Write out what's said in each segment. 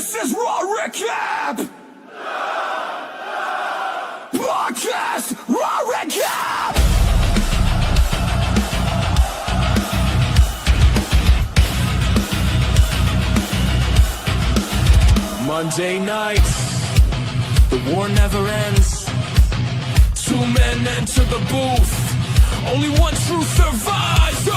This is Raw Recap! Podcast Raw Recap! Monday nights, the war never ends. Two men enter the booth, only one truth survives. Yo,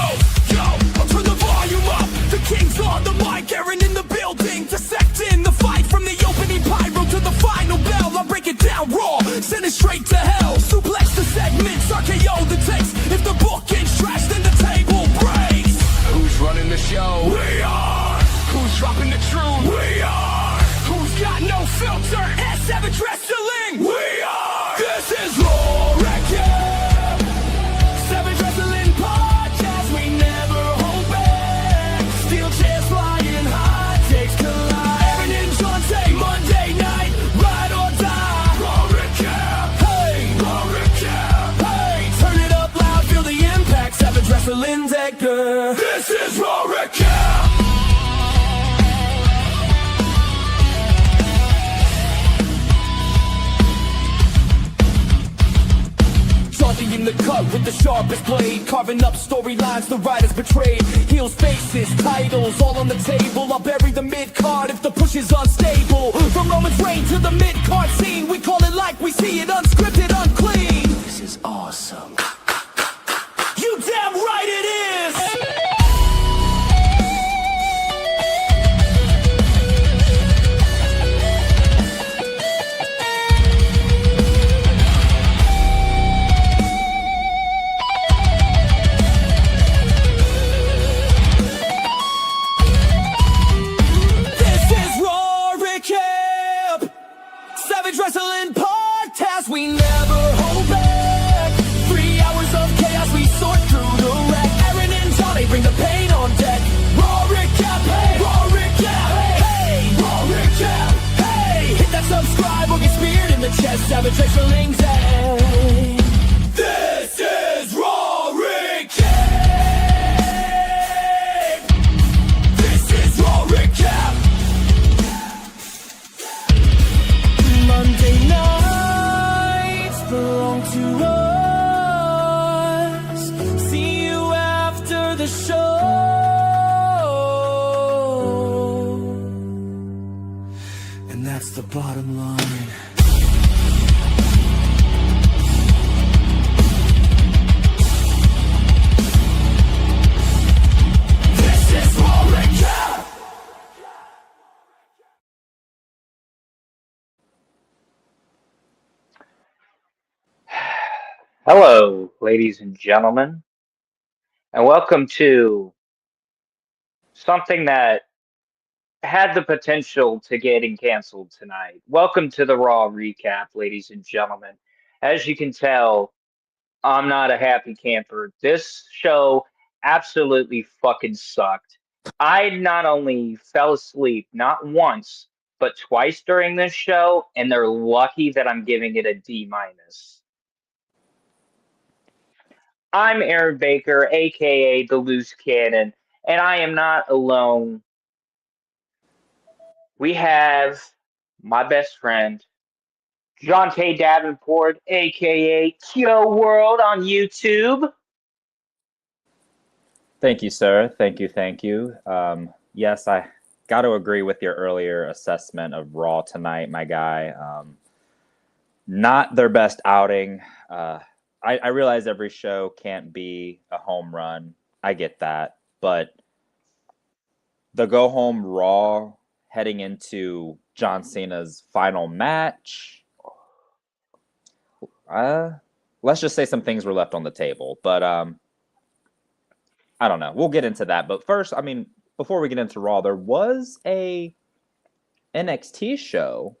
I'll turn the volume up. The king's on the mic, Aaron in the building, dissecting the fight from the opening pyro to the final bell. I'll break it down raw, send it straight to hell. Suplex the segments, RKO the takes. If the bookend's trash, then the table breaks. Who's running the show? We are. Who's dropping the truth? We are. Who's got no filter? S7 Wrestling. We are. This is Raw Recap. Savage Wrestling Podcast. We never hold back. Steel chairs flying high. Takes collide. Aaron and Jhontay, Monday night. Ride or die. Raw Recap. Hey. Raw Recap. Hey. Turn it up loud. Feel the impact. Savage Wrestling's Edgar. This is Raw Recap. In the cut with the sharpest blade, carving up storylines the writers betrayed. Heels, faces, titles, all on the table. I'll bury the mid-card if the push is unstable. From Roman's reign to the mid-card scene, we call it like we see it, unscripted, unclean. This is awesome. You damn right it is! Wrestling Podcast, we never hold back. 3 hours of chaos, we sort through the wreck. Aaron and Johnny bring the pain on deck. Raw Recap, hey, Raw Recap, hey, Raw Recap, hey. Hit that subscribe or get speared in the chest. Savage Wrestling's hey. This is Raw Recap. This is Raw Recap. Monday nights belong to us. See you after the show. And that's the bottom line. This is Raw Recap. Hello, ladies and gentlemen, and welcome to something that had the potential to getting canceled tonight. Welcome to the Raw Recap, ladies and gentlemen. As you can tell, I'm not a happy camper. This show absolutely fucking sucked. I not only fell asleep, not once, but twice during this show, and they're lucky that I'm giving it a D-. I'm Aaron Baker, aka the Loose Cannon, and I am not alone. We have my best friend, Jhontay Davenport, aka Kyo World on YouTube. Thank you, sir. Thank you. Yes, I got to agree with your earlier assessment of Raw tonight, my guy. Not their best outing. I realize every show can't be a home run. I get that. But the go home Raw heading into John Cena's final match, let's just say some things were left on the table. But I don't know. We'll get into that. But first, I mean, before we get into Raw, there was a NXT show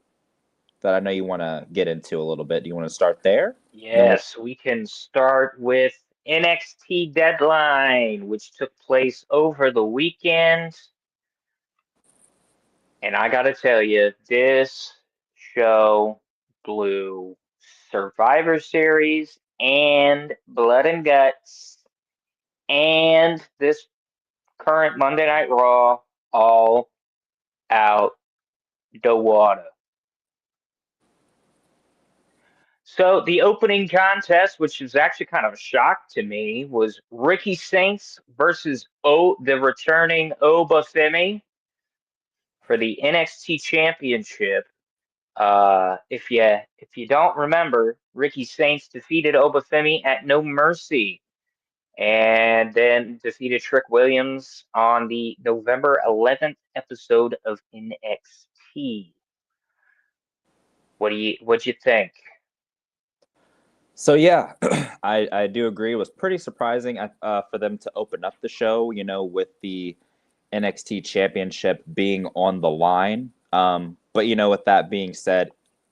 that I know you want to get into a little bit. Do you want to start there? Yes, we can start with NXT Deadline, which took place over the weekend. And I gotta tell you, this show blew Survivor Series and Blood and Guts and this current Monday Night Raw all out the water. So the opening contest, which is actually kind of a shock to me, was Ricky Saints versus the returning Obafemi for the NXT Championship. If you don't remember, Ricky Saints defeated Obafemi at No Mercy, and then defeated Trick Williams on the November 11th episode of NXT. What'd you think? So yeah, I do agree. It was pretty surprising for them to open up the show, with the NXT Championship being on the line. But with that being said,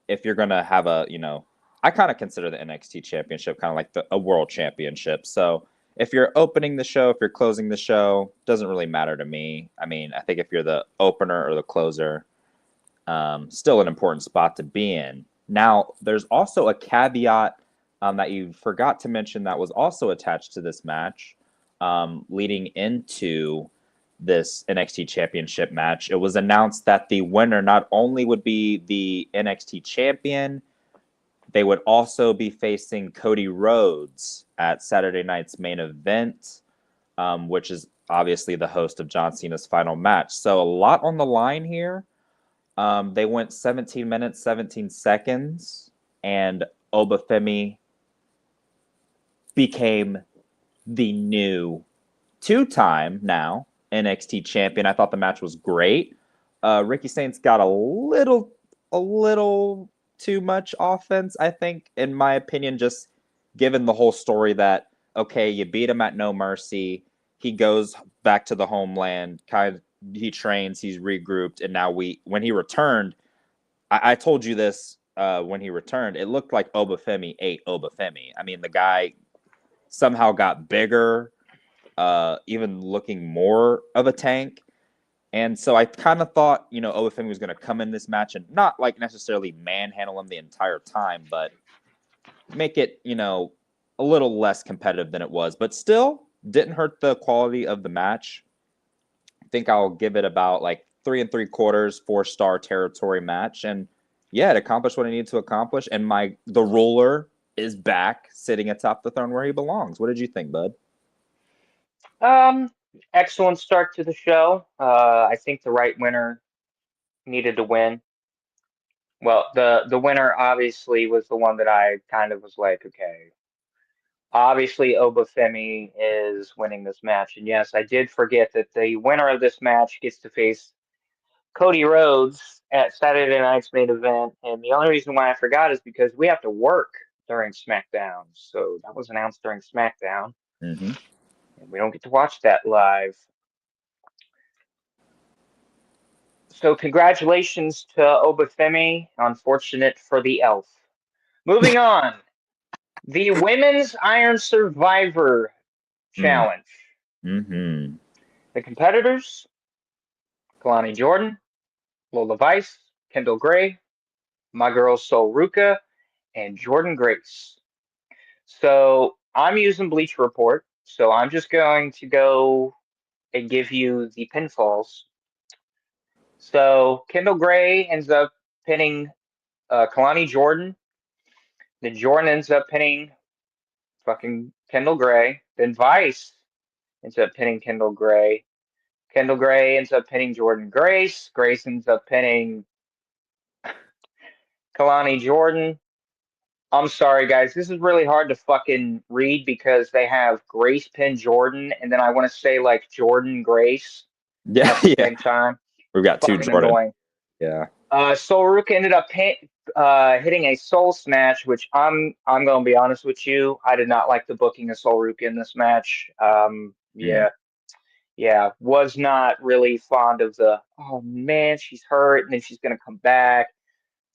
if you're gonna have I kind of consider the NXT Championship kind of like a world championship. So if you're opening the show, if you're closing the show, doesn't really matter to me. I mean, I think if you're the opener or the closer, still an important spot to be in. Now, there's also a caveat that you forgot to mention that was also attached to this match, leading into this NXT Championship match. It was announced that the winner not only would be the NXT champion, they would also be facing Cody Rhodes at Saturday night's main event, which is obviously the host of John Cena's final match. So a lot on the line here. They went 17 minutes, 17 seconds, and Obafemi became the new two-time now NXT champion. I thought the match was great. Ricky Saints got a little too much offense, I think, in my opinion, just given the whole story that, okay, you beat him at No Mercy. He goes back to the homeland, he trains, he's regrouped, and now when he returned, I told you this when he returned, it looked like Obafemi ate Obafemi. I mean, the guy somehow got bigger, even looking more of a tank. And so I kind of thought, Obafemi was going to come in this match and not like necessarily manhandle him the entire time, but make it, a little less competitive than it was, but still didn't hurt the quality of the match. I think I'll give it about like 3 3/4, 4-star territory match. And yeah, it accomplished what it needed to accomplish. And the ruler is back sitting atop the throne where he belongs. What did you think, bud? Excellent start to the show. I think the right winner needed to win. Well, the winner obviously was the one that I kind of was like, okay, obviously Obafemi is winning this match. And yes, I did forget that the winner of this match gets to face Cody Rhodes at Saturday night's main event. And the only reason why I forgot is because we have to work during SmackDown. So that was announced during SmackDown. Mm-hmm. And we don't get to watch that live. So congratulations to Obafemi. Unfortunate for the elf. Moving on. The Women's Iron Survivor Challenge. Mm-hmm. The competitors, Kalani Jordan, Lola Vice, Kendall Gray, my girl Sol Ruka, and Jordan Grace. So I'm using Bleach Report. So I'm just going to go and give you the pinfalls. So Kendall Gray ends up pinning Kalani Jordan. Then Jordan ends up pinning fucking Kendall Gray. Then Vice ends up pinning Kendall Gray. Kendall Gray ends up pinning Jordan Grace. Grace ends up pinning Kalani Jordan. I'm sorry, guys. This is really hard to fucking read because they have Grace pin Jordan, and then I want to say like Jordan Grace Yeah, at the yeah. same time. We've got two Fucking Jordan. annoying. Yeah. Sol Ruka ended up hitting a soul snatch, which I'm gonna be honest with you, I did not like the booking of Sol Ruka in this match. Yeah, was not really fond of oh man, she's hurt and then she's gonna come back.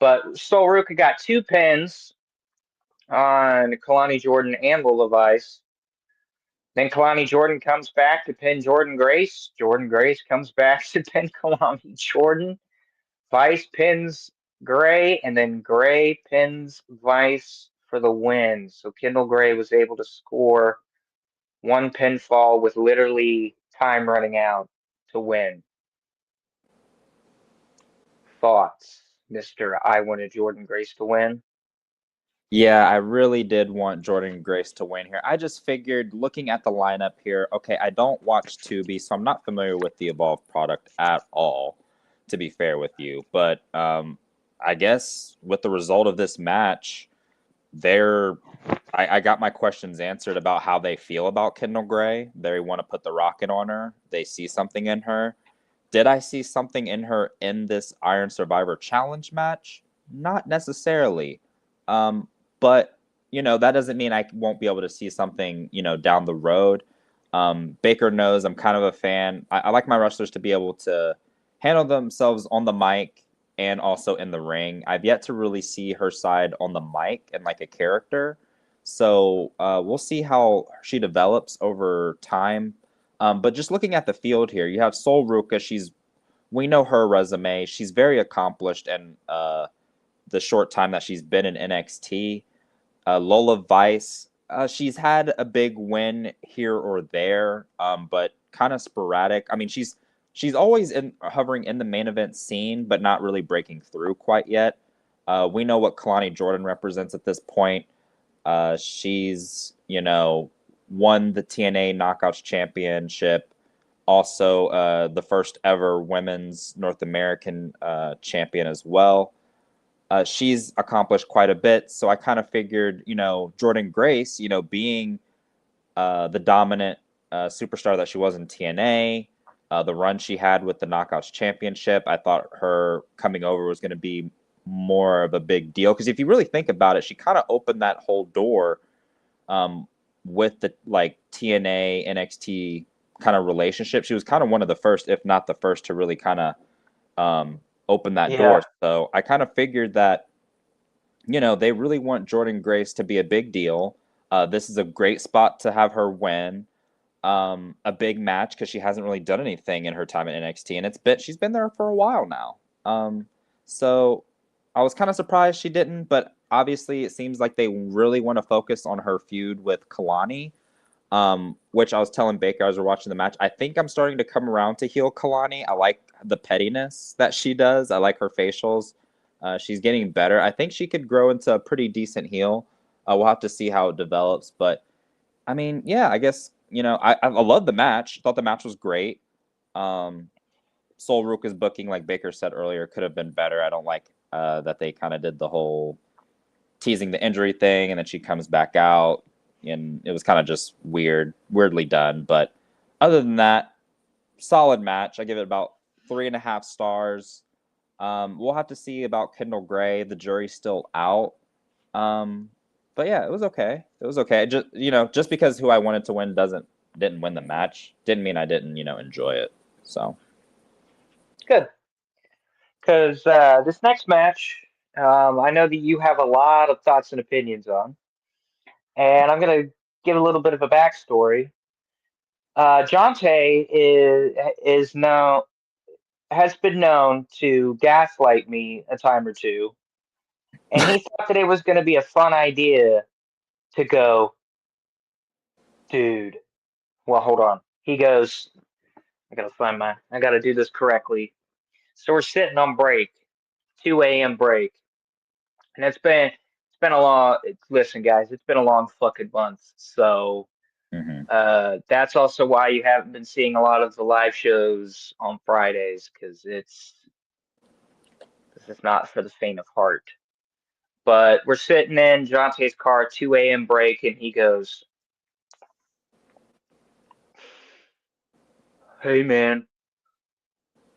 But Sol Ruka got 2 pins on Kalani Jordan and Lola Vice. Then Kalani Jordan comes back to pin Jordan Grace. Jordan Grace comes back to pin Kalani Jordan. Vice pins Gray, and then Gray pins Vice for the win. So Kendall Gray was able to score 1 pinfall with literally time running out to win. thoughts, Mr. I wanted Jordan Grace to win? Yeah, I really did want Jordan Grace to win here. I just figured, looking at the lineup here, okay, I don't watch Tubi, so I'm not familiar with the Evolve product at all, to be fair with you. But I guess with the result of this match, I got my questions answered about how they feel about Kendall Gray. They want to put the rocket on her. They see something in her. Did I see something in her in this Iron Survivor Challenge match? Not necessarily. But, that doesn't mean I won't be able to see something, down the road. Baker knows I'm kind of a fan. I like my wrestlers to be able to handle themselves on the mic and also in the ring. I've yet to really see her side on the mic and like a character. So we'll see how she develops over time. But just looking at the field here, you have Sol Ruka. We know her resume. She's very accomplished in the short time that she's been in NXT. Lola Vice, she's had a big win here or there, but kind of sporadic. I mean, she's always hovering in the main event scene, but not really breaking through quite yet. We know what Kalani Jordan represents at this point. She's, won the TNA Knockouts Championship, also the first ever women's North American champion as well. She's accomplished quite a bit, so I kind of figured, Jordan Grace, being the dominant superstar that she was in TNA, the run she had with the Knockouts Championship, I thought her coming over was going to be more of a big deal. Because if you really think about it, she kind of opened that whole door with the TNA NXT kind of relationship. She was kind of one of the first, if not the first, to really kind of open that door. So I kind of figured that, they really want Jordan Grace to be a big deal. This is a great spot to have her win a big match because she hasn't really done anything in her time at NXT, and she's been there for a while now. So I was kind of surprised she didn't, but obviously it seems like they really want to focus on her feud with Kalani, which I was telling Baker as we're watching the match. I think I'm starting to come around to heel Kalani. I like the pettiness that she does. I like her facials. She's getting better. I think she could grow into a pretty decent heel. We'll have to see how it develops. But, I mean, yeah, I guess, I love the match. Thought the match was great. Sol Ruka's booking, like Baker said earlier, could have been better. I don't like that they kind of did the whole teasing the injury thing, and then she comes back out, and it was kind of just weirdly done. But other than that, solid match. I give it about 3.5 stars. We'll have to see about Kendall Gray. The jury's still out. But yeah, it was okay. It was okay. Just because who I wanted to win didn't win the match didn't mean I didn't, enjoy it. So Good. Because this next match, I know that you have a lot of thoughts and opinions on, and I'm going to give a little bit of a backstory. Jhontay has been known to gaslight me a time or two, and he thought that it was going to be a fun idea to go, dude. Well, hold on. He goes, I gotta do this correctly. So we're sitting on break, 2 a.m. break, and it's been a long. Listen, guys, it's been a long fucking month. So that's also why you haven't been seeing a lot of the live shows on Fridays, because this is not for the faint of heart. But we're sitting in Jontay's car, 2 a.m. break, and he goes, "Hey man,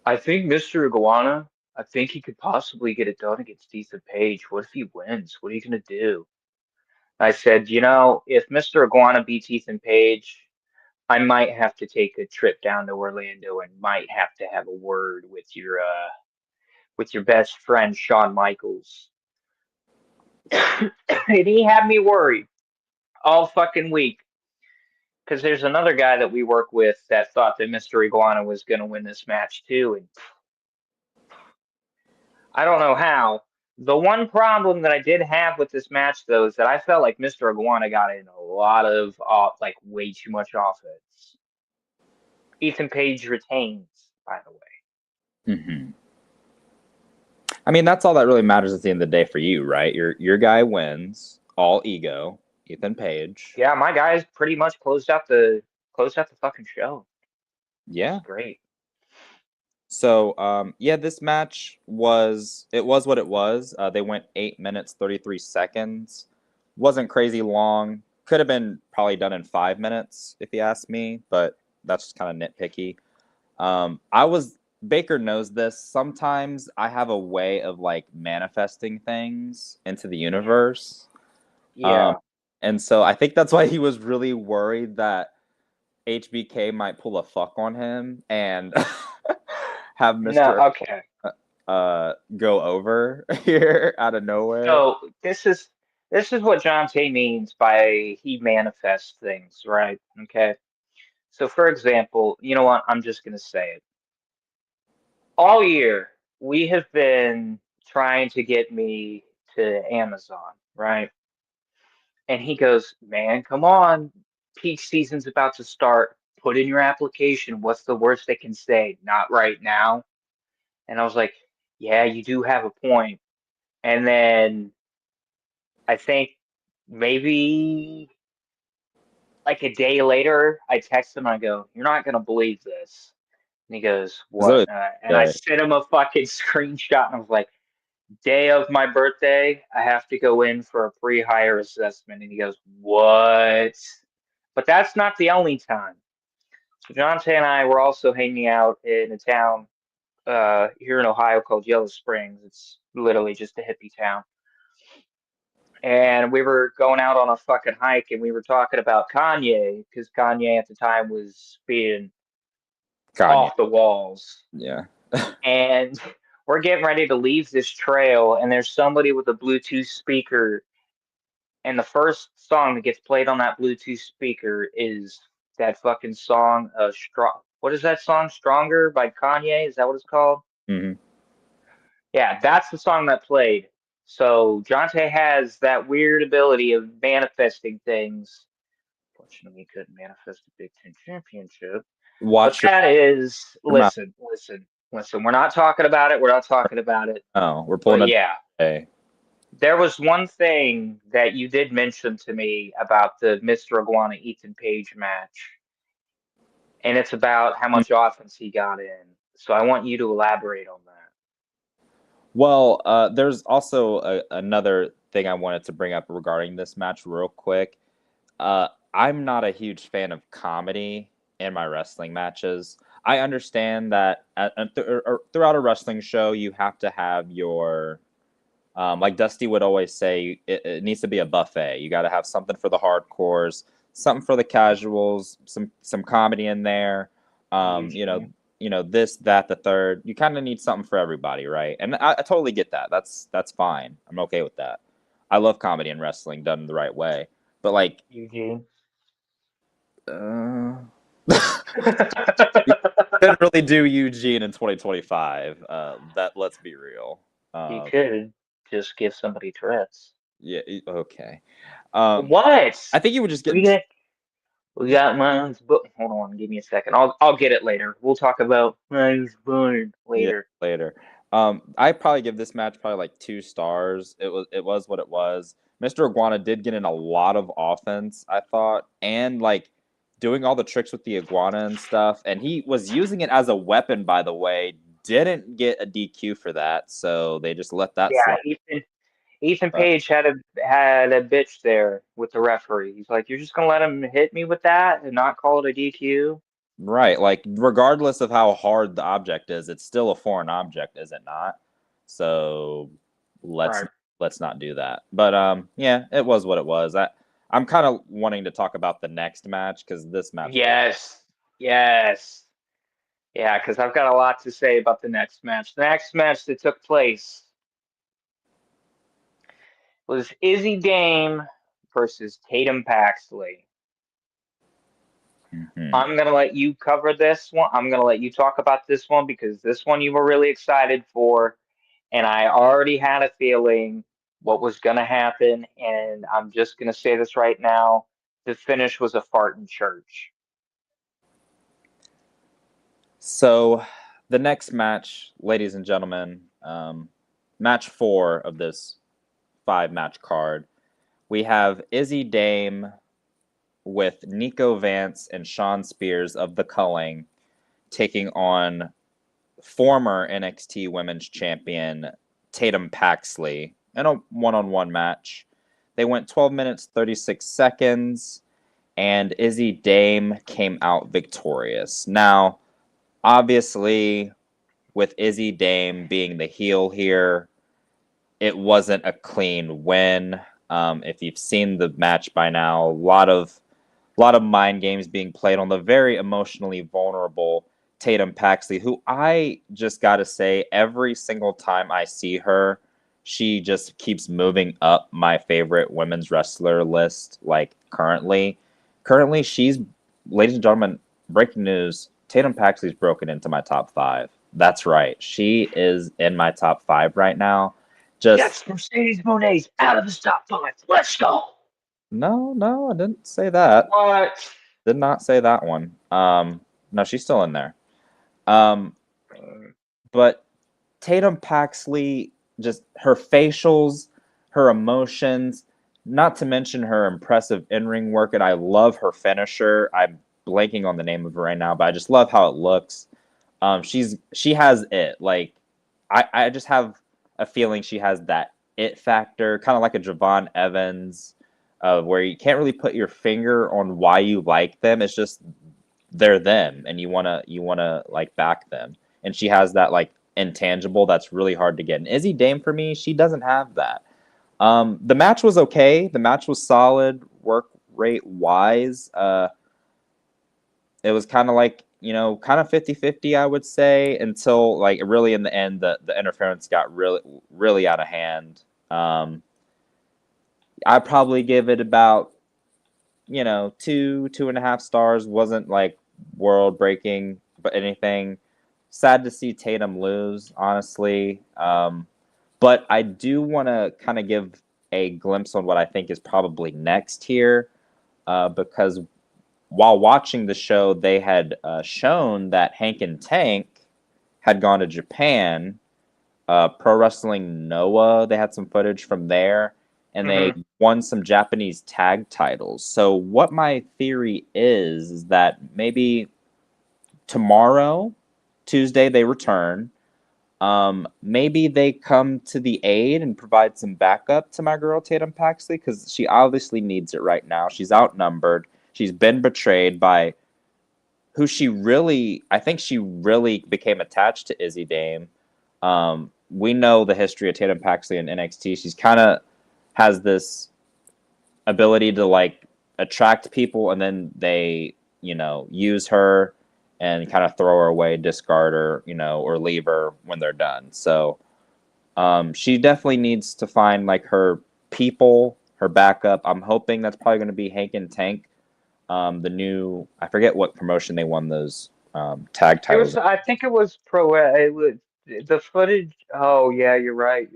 I think Mr. Iguana, I think he could possibly get it done against Ethan Page. What if he wins? What are you gonna do?" I said, if Mr. Iguana beats Ethan Page, I might have to take a trip down to Orlando and might have to have a word with your best friend Shawn Michaels. And he had me worried all fucking week. Because there's another guy that we work with that thought that Mr. Iguana was going to win this match too. And I don't know how. The one problem that I did have with this match, though, is that I felt like Mr. Iguana got in a lot of, way too much offense. Ethan Page retains, by the way. I mean, that's all that really matters at the end of the day for you, right? Your guy wins, all ego, Ethan Page. Yeah, my guys pretty much closed out the fucking show. Yeah. It's great. So, yeah, this match was what it was. They went 8 minutes 33 seconds. Wasn't crazy long. Could have been probably done in 5 minutes if you ask me, but that's just kind of nitpicky. Baker knows this. Sometimes I have a way of like manifesting things into the universe. Yeah. And so I think that's why he was really worried that HBK might pull a fuck on him and have No, Mr. okay. Go over here out of nowhere. So this is what Jhontay means by he manifests things, right? Okay. So for example, you know what? I'm just gonna say it. All year we have been trying to get me to Amazon, right? And he goes, "Man, come on. Peak season's about to start. Put in your application. What's the worst they can say? Not right now." And I was like, "Yeah, you do have a point." And then I think maybe like a day later, I text him. I go, "You're not gonna believe this." And he goes, "What?" So, And I sent him a fucking screenshot, and I was like, "Day of my birthday, I have to go in for a pre-hire assessment." And he goes, "What?" But that's not the only time. So Jhontay and I were also hanging out in a town here in Ohio called Yellow Springs. It's literally just a hippie town. And we were going out on a fucking hike, and we were talking about Kanye because Kanye at the time was being Kanye. off the walls. Yeah. And we're getting ready to leave this trail, and there's somebody with a Bluetooth speaker, and the first song that gets played on that Bluetooth speaker is that fucking song, what is that song? Stronger by Kanye? Is that what it's called? Mm-hmm. Yeah, that's the song that played. So Jhontay has that weird ability of manifesting things. Fortunately, he couldn't manifest a Big Ten championship. But Watch your that is, mouth. listen. We're not talking about it. We're not talking about it. Oh, we're pulling But a yeah, day. there was one thing that you did mention to me about the Mr. Iguana Ethan Page match, and it's about how much offense he got in. So I want you to elaborate on that. Well, there's also another thing I wanted to bring up regarding this match real quick. I'm not a huge fan of comedy in my wrestling matches. I understand that throughout a wrestling show, you have to have your, like Dusty would always say, it needs to be a buffet. You got to have something for the hardcores, something for the casuals, some comedy in there. This, that, the third. You kind of need something for everybody, right? And I totally get that. That's fine. I'm okay with that. I love comedy in wrestling done the right way. But like, Eugene. uh, couldn't really do Eugene in 2025. That let's be real. You could just give somebody Tourette's. Yeah. Okay. What? I think you would just get. We got Miles book. Hold on, give me a second. I'll get it later. We'll talk about Miles Bourne later. Yeah, later. I probably give this match probably like 2 stars. It was what it was. Mr. Iguana did get in a lot of offense, I thought, and like doing all the tricks with the iguana and stuff. And he was using it as a weapon, by the way. Didn't get a DQ for that, so they just let that Yeah, slide. Ethan Page had a bitch there with the referee. He's like, "You're just gonna let him hit me with that and not call it a DQ?" Right, like regardless of how hard the object is, it's still a foreign object, is it not? So let's Right. let's not do that. But yeah, it was what it was. I'm kind of wanting to talk about the next match because this match. Yes. Yes. Yeah, because I've got a lot to say about the next match. The next match that took place was Izzy Dame versus Tatum Paxley. Mhm. I'm gonna let you cover this one. I'm gonna let you talk about this one because this one you were really excited for, and I already had a feeling what was gonna happen. And I'm just gonna say this right now: the finish was a fart in church. So the next match, ladies and gentlemen, match 4 of this 5-match card. We have Izzy Dame with Nico Vance and Sean Spears of the Culling taking on former NXT Women's Champion Tatum Paxley in a one-on-one match. They went 12 minutes, 36 seconds, and Izzy Dame came out victorious. Now, obviously, with Izzy Dame being the heel here, it wasn't a clean win. If you've seen the match by now, a lot of mind games being played on the very emotionally vulnerable Tatum Paxley, who I just got to say, every single time I see her, she just keeps moving up my favorite women's wrestler list. Like currently she's, ladies and gentlemen, breaking news, Tatum Paxley's broken into my top 5. That's right. She is in my top 5 right now. Yes, Mercedes Moné's out of the top 5. Let's go. No, I didn't say that. What? Did not say that one. No, she's still in there. But Tatum Paxley, just her facials, her emotions, not to mention her impressive in-ring work, and I love her finisher. I'm blanking on the name of her right now, but I just love how it looks. She has it. Like I just have a feeling she has that it factor, kind of like a Javon Evans, where you can't really put your finger on why you like them. It's just they're them, and you wanna like back them. And she has that like intangible that's really hard to get. And Izzy Dame, for me, she doesn't have that. The match was okay. The match was solid, work rate wise. It was kind of like, kind of 50-50, I would say, until like really in the end, the interference got really out of hand. I'd probably give it about, 2.5 stars. Wasn't like world breaking, but anything. Sad to see Tatum lose, honestly. But I do want to kind of give a glimpse on what I think is probably next here, because while watching the show, they had shown that Hank and Tank had gone to Japan. Pro Wrestling Noah, they had some footage from there, and they won some Japanese tag titles. So what my theory is that maybe tomorrow, Tuesday, they return. Maybe they come to the aid and provide some backup to my girl Tatum Paxley, because she obviously needs it right now. She's outnumbered. She's been betrayed by who I think she really became attached to Izzy Dame. We know the history of Tatum Paxley in NXT. She's kind of has this ability to like attract people, and then they, use her and kind of throw her away, discard her, or leave her when they're done. So she definitely needs to find like her people, her backup. I'm hoping that's probably going to be Hank and Tank. The new, I forget what promotion they won those tag titles. I think it was it was the footage. Oh yeah, you're right.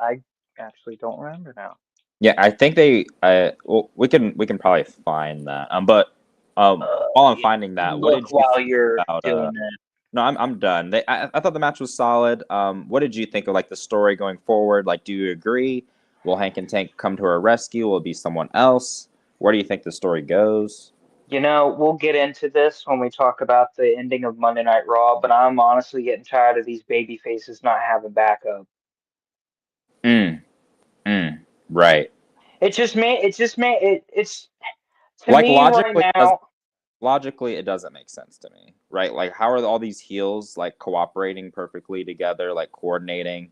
I actually don't remember now. Yeah, I think they. Well, we can probably find that. But while I'm finding that, what did you while think you're about? doing that? No, I'm done. I thought the match was solid. What did you think of like the story going forward? Like, do you agree? Will Hank and Tank come to her rescue? Will it be someone else? Where do you think the story goes? We'll get into this when we talk about the ending of Monday Night Raw, but I'm honestly getting tired of these baby faces not having backup. Right. It's to Like me right now. Logically, it doesn't make sense to me, right? Like, how are all these heels like cooperating perfectly together, like coordinating,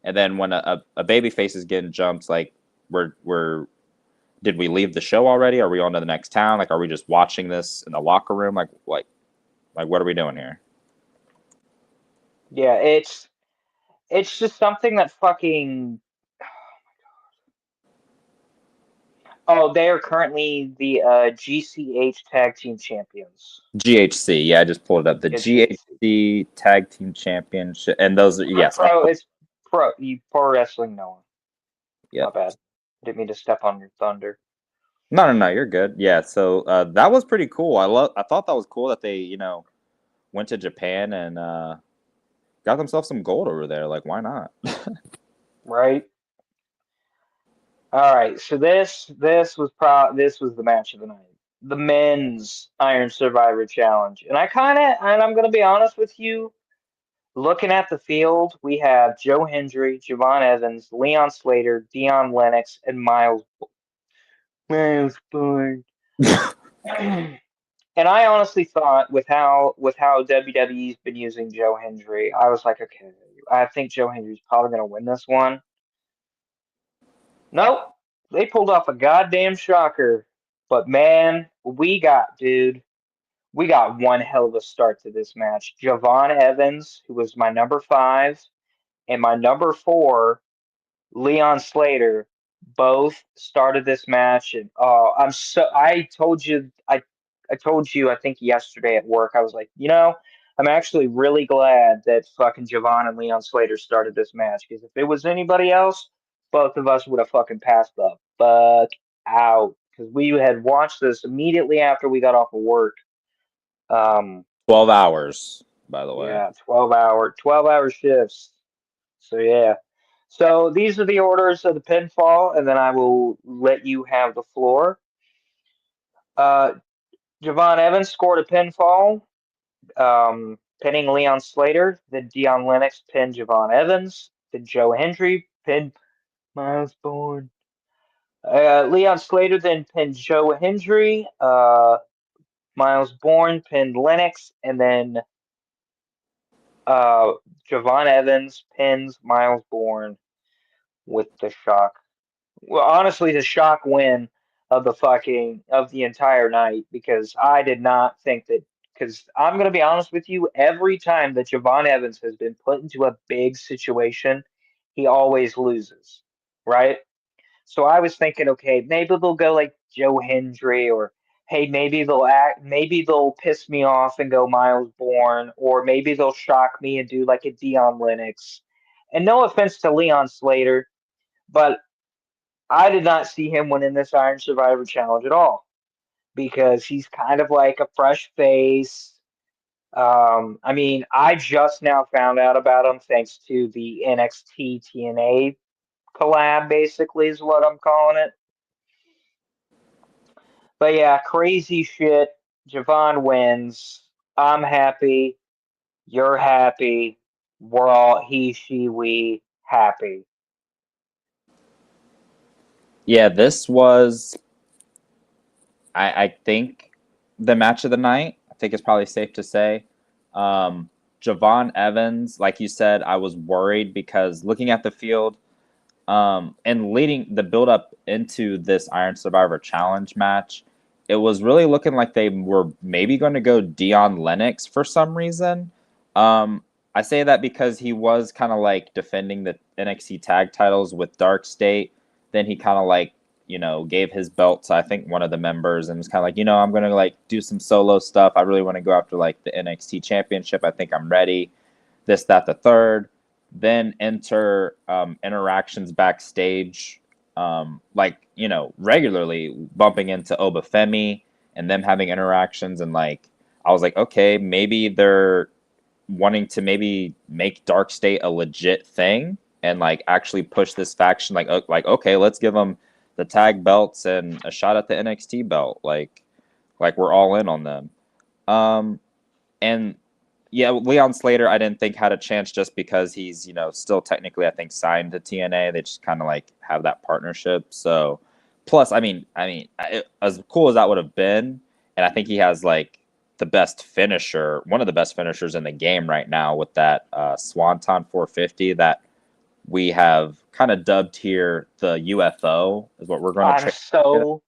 and then when a baby face is getting jumped, like did we leave the show already? Are we on to the next town? Like, are we just watching this in the locker room? Like what are we doing here? Yeah, it's just something that fucking. Oh, they are currently the GCH Tag Team Champions. GHC, yeah, I just pulled it up. The GHC Tag Team Championship, and those are It's Pro Wrestling Noah. Yeah, My bad. Didn't mean to step on your thunder. No, you're good. Yeah, so that was pretty cool. I thought that was cool that they, went to Japan and got themselves some gold over there. Like, why not? right? All right, so this was the match of the night, the men's Iron Survivor Challenge, and I'm gonna be honest with you. Looking at the field, we have Joe Hendry, Javon Evans, Leon Slater, Dion Lennox, and Miles Bourne. And I honestly thought with how WWE's been using Joe Hendry, I was like, okay, I think Joe Hendry's probably gonna win this one. Nope, they pulled off a goddamn shocker. But man, we got one hell of a start to this match. Javon Evans, who was my number 5, and my number 4, Leon Slater, both started this match, and I told you I think yesterday at work, I was like, I'm actually really glad that fucking Javon and Leon Slater started this match, because if it was anybody else, both of us would have fucking passed the fuck out, because we had watched this immediately after we got off of work. 12 hours, by the way. Yeah, 12-hour shifts. So yeah. So these are the orders of the pinfall, and then I will let you have the floor. Uh, Javon Evans scored a pinfall, pinning Leon Slater. Then Dion Lennox pinned Javon Evans. Then Joe Hendry pinned Miles Bourne. Leon Slater then pinned Joe Hendry. Miles Bourne pinned Lennox, and then Javon Evans pins Miles Bourne with the shock. Well, honestly, the shock win of the entire night, because I did not think that. Because I'm gonna be honest with you, every time that Javon Evans has been put into a big situation, he always loses, right? So I was thinking, okay, maybe they'll go like Joe Hendry, or hey, maybe they'll piss me off and go Miles Bourne, or maybe they'll shock me and do like a Dion Lennox. And no offense to Leon Slater, but I did not see him winning this Iron Survivor Challenge at all, because he's kind of like a fresh face. I mean, I just now found out about him thanks to the NXT TNA collab, basically, is what I'm calling it. But yeah, crazy shit. Javon wins. I'm happy. You're happy. We're all we happy. Yeah, this was, I think, the match of the night. I think it's probably safe to say. Javon Evans, like you said, I was worried because looking at the field, and leading the build up into this Iron Survivor Challenge match, it was really looking like they were maybe going to go Dion Lennox for some reason. I say that because he was kind of like defending the NXT tag titles with Dark State. Then he kind of like, gave his belt to, I think, one of the members, and was kind of like, I'm going to like do some solo stuff. I really want to go after like the NXT championship. I think I'm ready. This, that, the third. Then enter interactions backstage, regularly bumping into Obafemi and them having interactions. And like, I was like, okay, maybe they're wanting to maybe make Dark State a legit thing and like actually push this faction. Like, okay, let's give them the tag belts and a shot at the NXT belt. Like we're all in on them. And yeah, Leon Slater, I didn't think had a chance just because he's, still technically, I think, signed to TNA. They just kind of like have that partnership. So, plus, I mean, as cool as that would have been, and I think he has like the best finisher, one of the best finishers in the game right now with that Swanton 450 that we have kind of dubbed here the UFO is what we're going to. I'm so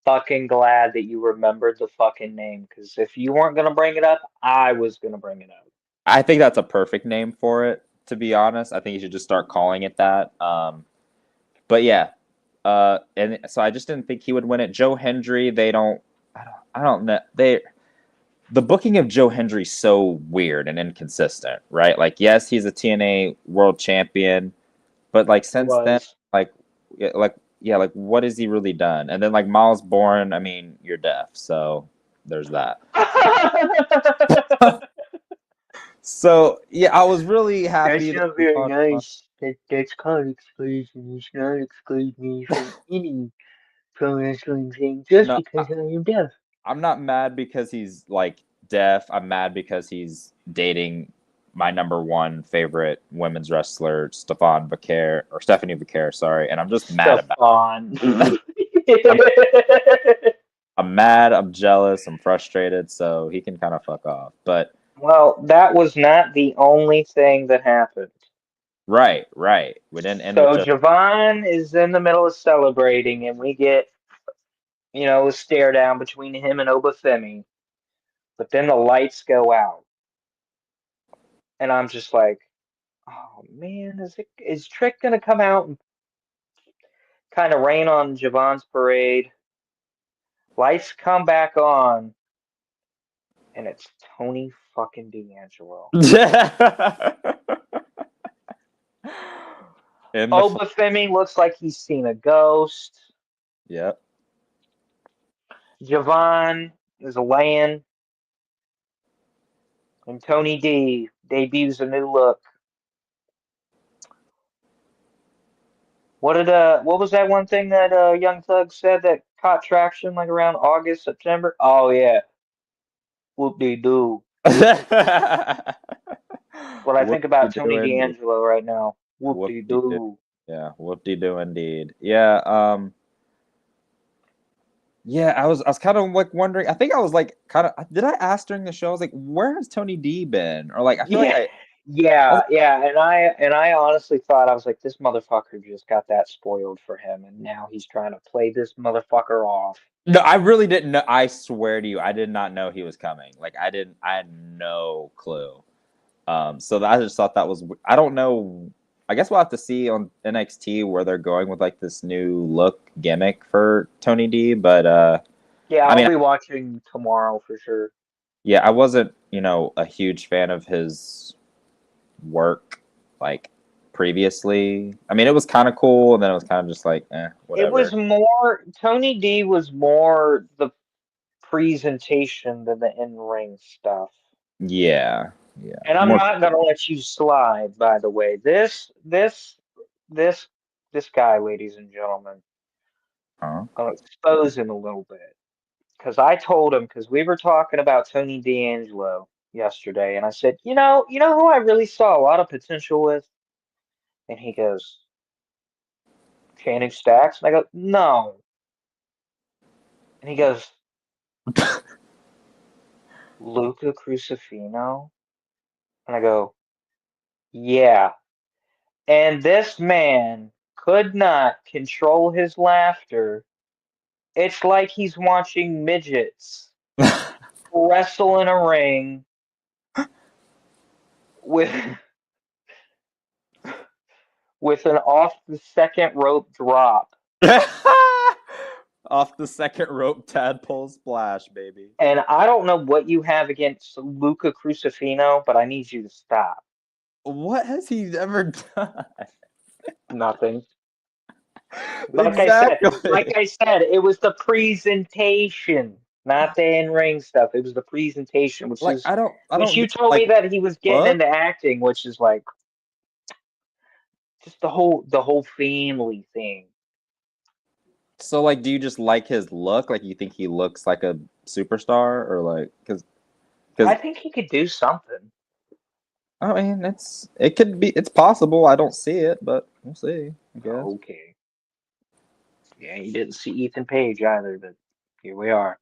fucking glad that you remembered the fucking name, because if you weren't gonna bring it up, I was gonna bring it up. I think that's a perfect name for it, to be honest. I think you should just start calling it that. But yeah, and so I just didn't think he would win it. Joe Hendry, I don't know. The booking of Joe Hendry's so weird and inconsistent, right? Like, yes, he's a TNA world champion, but like since then, like what has he really done? And then like Miles Bourne, I mean, you're deaf, so there's that. So yeah, I was really happy. That's not very nice. That's called exclusion. It's not exclude me from any pro wrestling thing just No, because I am deaf. I'm not mad because he's like deaf. I'm mad because he's dating my number one favorite women's wrestler, Stephanie Vaquer, sorry, and I'm just mad about Stefan. it. I'm mad, I'm jealous, I'm frustrated, so he can kind of fuck off. But Well, that was not the only thing that happened. right. We didn't end with So just Javon is in the middle of celebrating, and we get, a stare down between him and Obafemi. But then the lights go out, and I'm just like, oh man, is Trick gonna come out and kind of rain on Javon's parade? Lights come back on, and it's Tony fucking D'Angelo. in the Obafemi looks like he's seen a ghost. Yep. Javon is laying, and Tony D debuts a new look. What was that one thing that Young Thug said that caught traction like around August, September? Oh yeah, whoop de doo. What I think about Tony Whoop-de-doo indeed. D'Angelo right now. Whoop de Whoop-de-doo. doo. Yeah, whoop-de-doo indeed. Yeah, yeah, I was kind of like wondering. I think I was like kind of did I ask during the show? I was like, where has Tony D been? Or like I feel like Yeah, I was yeah, and I honestly thought I was like, this motherfucker just got that spoiled for him, and now he's trying to play this motherfucker off. no, I really didn't know. I swear to you, I did not know he was coming. Like I had no clue. So I just thought that was. I don't know. I guess we'll have to see on NXT where they're going with like this new look gimmick for Tony D. But Yeah, I I'll mean, be watching tomorrow for sure. yeah, I wasn't a huge fan of his work like previously. I mean, it was kind of cool, and then it was kind of just like, It was whatever. more Tony D was more the presentation than the in-ring stuff. Yeah, yeah, And I'm more. not gonna let you slide, by the way. This this guy, ladies and gentlemen, Huh? I'll expose him a little bit. Because I told him, because we were talking about Tony D'Angelo yesterday, and I said, you know who I really saw a lot of potential with? And he goes, Channing Stacks? And I go, no. And he goes, Luca Crucifino? And I go, yeah. And this man could not control his laughter. It's like he's watching midgets wrestle in a ring with with an off the second rope drop. Off the second rope tadpole splash, baby. And I don't know what you have against Luca Crucifino, but I need you to stop. What has he ever done? Nothing. Exactly. Like I said, it was the presentation, not the in-ring stuff. It was the presentation, Like I which don't you get told me like that he was getting what? into acting, which is like just the whole family thing. So like, do you just like his look? Like, you think he looks like a superstar, or like I because think he could do something. I mean it's possible. I don't see it, but we'll see. I guess. Okay. Yeah, you didn't see Ethan Page either, but here we are.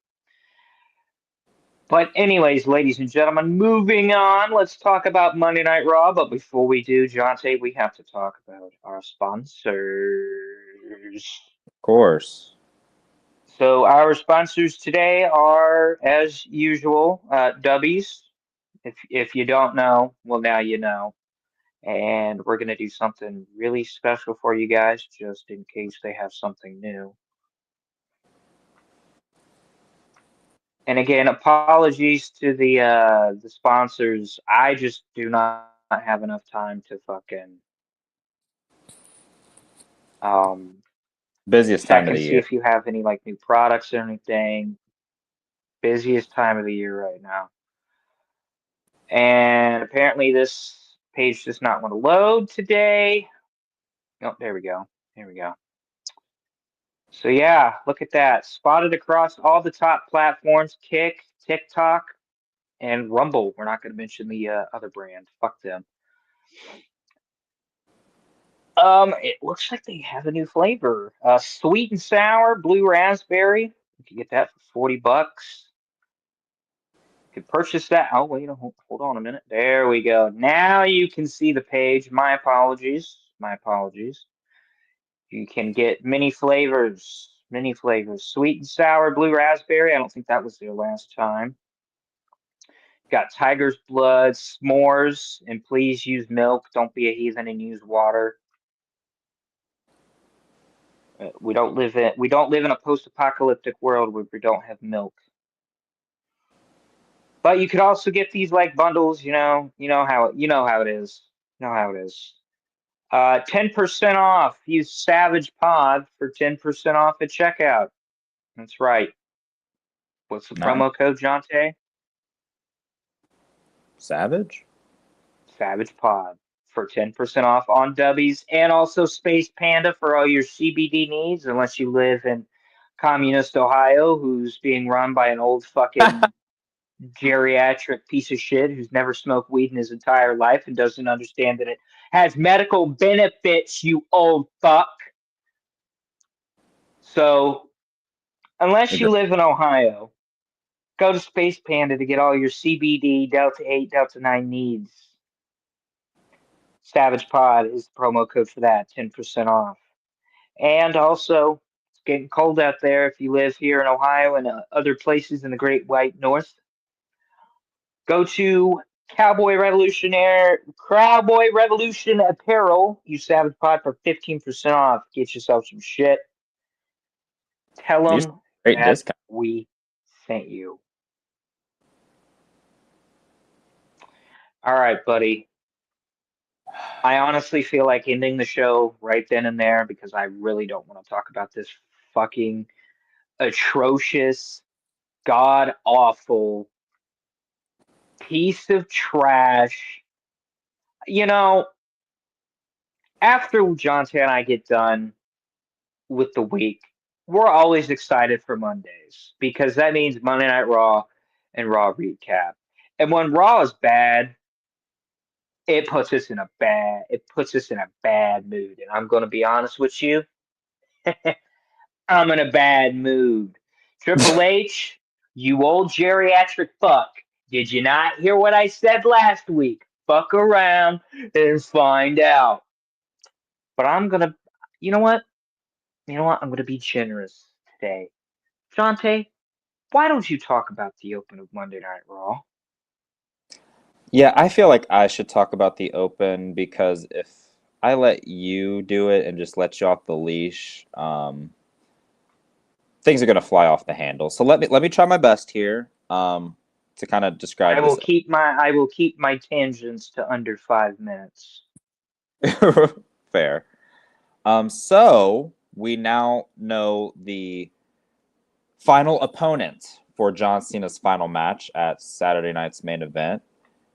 But anyways, ladies and gentlemen, moving on. Let's talk about Monday Night Raw. But before we do, Jhontay, we have to talk about our sponsors. Of course. So our sponsors today are, as usual, Dubbies. If you don't know, well, now you know. And we're gonna do something really special for you guys, just in case they have something new. And again, apologies to the sponsors. I just do not have enough time to fucking Busiest time check of and the see year. if you have any like new products or anything. Busiest time of the year right now. And apparently this page does not want to load today. Oh, there we go. There we go. So yeah, look at that. Spotted across all the top platforms: Kick, TikTok, and Rumble. We're not going to mention the other brand. Fuck them. It looks like they have a new flavor. Sweet and sour, blue raspberry. You can get that for $40. You can purchase that. Oh wait, hold on a minute. There we go. Now you can see the page. My apologies. My apologies. You can get many flavors. Many flavors. Sweet and sour, blue raspberry. I don't think that was there last time. Got tiger's blood, s'mores, and please use milk. Don't be a heathen and use water. We don't live in a post-apocalyptic world where we don't have milk. But you could also get these like bundles. You know how it is. You know how it is. 10% off. Use Savage Pod for 10% off at checkout. That's right. What's the Nice. promo code, Jhontay? Savage? Savage Pod for 10% off on Dubbies, and also Space Panda for all your CBD needs, unless you live in communist Ohio, who's being run by an old fucking geriatric piece of shit who's never smoked weed in his entire life and doesn't understand that it has medical benefits, you old fuck. So, unless you live in Ohio, go to Space Panda to get all your CBD, Delta 8, Delta 9 needs. Savage Pod is the promo code for that, 10% off. And also, it's getting cold out there if you live here in Ohio and other places in the Great White North. Go to Cowboy Revolution Apparel. Use Savage Pod for 15% off. Get yourself some shit. Tell These them great that discount. we sent you. All right, buddy. I honestly feel like ending the show right then and there because I really don't want to talk about this fucking atrocious, god awful piece of trash. After Jhontay and I get done with the week, we're always excited for Mondays because that means Monday Night Raw and Raw recap. And when Raw is bad, it puts us in a bad mood. And I'm gonna be honest with you, I'm in a bad mood. Triple H, you old geriatric fuck. Did you not hear what I said last week? Fuck around and find out. But you know what? I'm gonna be generous today. Jhontay, why don't you talk about the open of Monday Night Raw? Yeah, I feel like I should talk about the open because if I let you do it and just let you off the leash, things are going to fly off the handle. So let me try my best here to kind of describe I will this. keep my tangents to under 5 minutes. Fair. So we now know the final opponent for John Cena's final match at Saturday night's main event.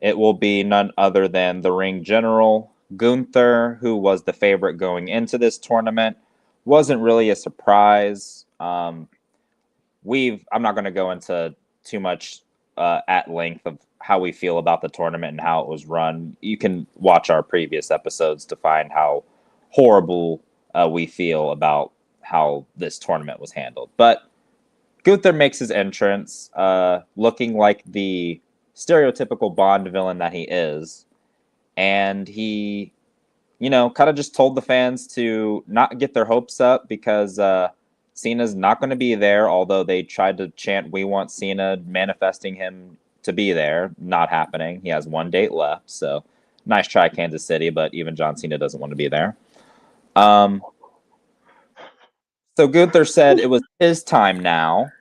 It will be none other than the ring general, Gunther, who was the favorite going into this tournament. Wasn't really a surprise. I'm not going to go into too much at length of how we feel about the tournament and how it was run. You can watch our previous episodes to find how horrible we feel about how this tournament was handled. But Gunther makes his entrance, looking like the stereotypical Bond villain that he is, and he, kind of just told the fans to not get their hopes up because Cena's not going to be there, although they tried to chant, "We want Cena," manifesting him to be there. Not happening. He has one date left, so nice try, Kansas City, but even John Cena doesn't want to be there. So Gunther said it was his time now,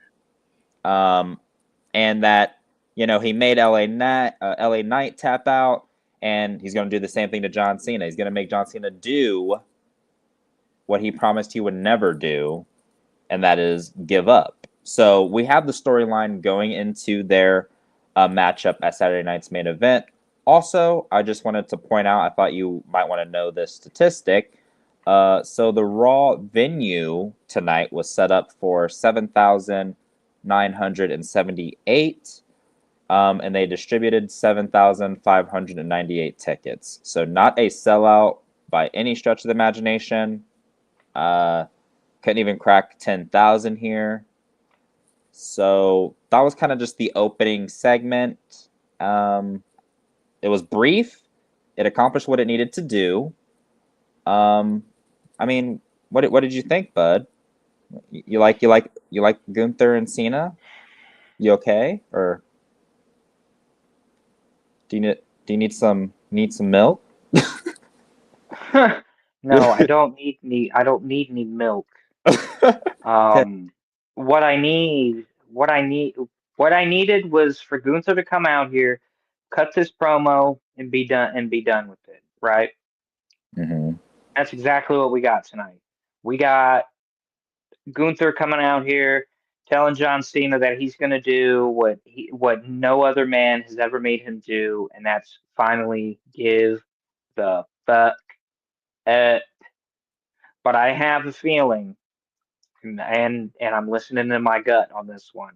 and that, he made LA Knight tap out, and he's going to do the same thing to John Cena. He's going to make John Cena do what he promised he would never do, and that is give up. So we have the storyline going into their matchup at Saturday night's main event. Also, I just wanted to point out, I thought you might want to know this statistic. So the Raw venue tonight was set up for 7,978, and they distributed 7,598 tickets. So not a sellout by any stretch of the imagination. Couldn't even crack 10,000 here. So that was kind of just the opening segment. It was brief. It accomplished what it needed to do. I mean, what did you think, bud? You like Gunther and Cena? You okay? Or do you need some milk? No, I don't need any milk. What I needed was for Gunther to come out here, cut this promo, and be done with it. Right? Mm-hmm. That's exactly what we got tonight. We got Gunther coming out here, telling John Cena that he's going to do what no other man has ever made him do, and that's finally give the fuck up. But I have a feeling, and I'm listening to my gut on this one.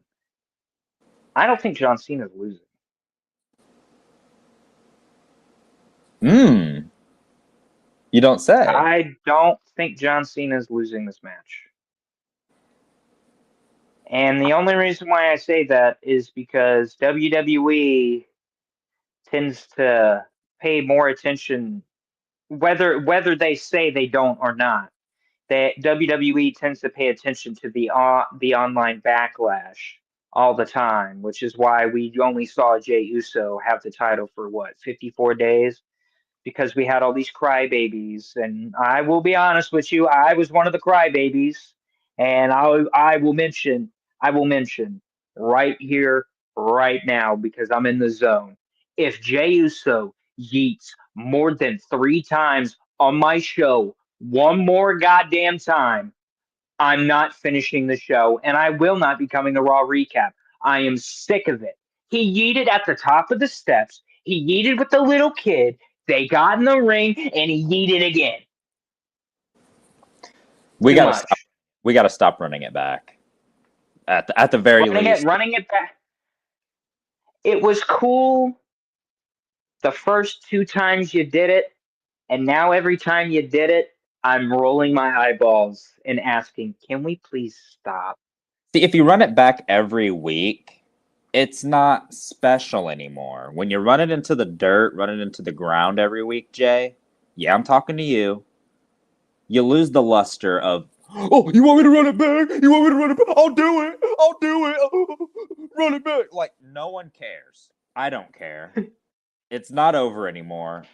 I don't think John Cena's losing. You don't say. I don't think John Cena's losing this match. And the only reason why I say that is because WWE tends to pay more attention, whether they say they don't or not. That WWE tends to pay attention to the online backlash all the time, which is why we only saw Jey Uso have the title for 54 days, because we had all these crybabies. And I will be honest with you, I was one of the crybabies, and I will mention right here, right now, because I'm in the zone. If Jey Uso yeets more than 3 times on my show, one more goddamn time, I'm not finishing the show, and I will not be coming to Raw Recap. I am sick of it. He yeeted at the top of the steps. He yeeted with the little kid. They got in the ring, and he yeeted again. We gotta stop running it back. At the very least, running it back. It was cool the first 2 times you did it, and now every time you did it, I'm rolling my eyeballs and asking, can we please stop? see, if you run it back every week, it's not special anymore. When you run it into the dirt, run it into the ground every week, Jay, yeah, I'm talking to you. You lose the luster of, oh, you want me to run it back? You want me to run it back? I'll do it. Run it back. Like, no one cares. I don't care. It's not over anymore.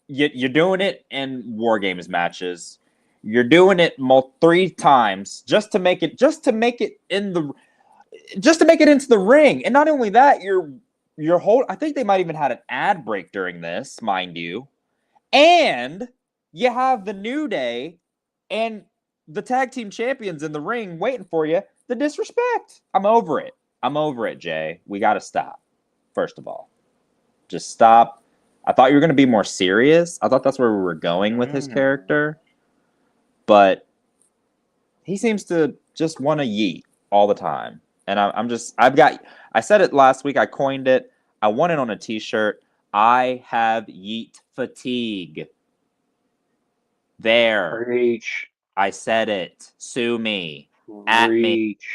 You're doing it in War Games matches. You're doing it 3 times just to make it into the ring. And not only that, your whole, I think they might even had an ad break during this, mind you. And you have the New Day and the tag team champions in the ring waiting for you. The disrespect. I'm over it. Jay. We got to stop. First of all, just stop. I thought you were going to be more serious. I thought that's where we were going with his character. But he seems to just want to yeet all the time. And I said it last week. I coined it. I want it on a t-shirt. I have yeet fatigue. There. Preach. I said it. Sue me. Preach.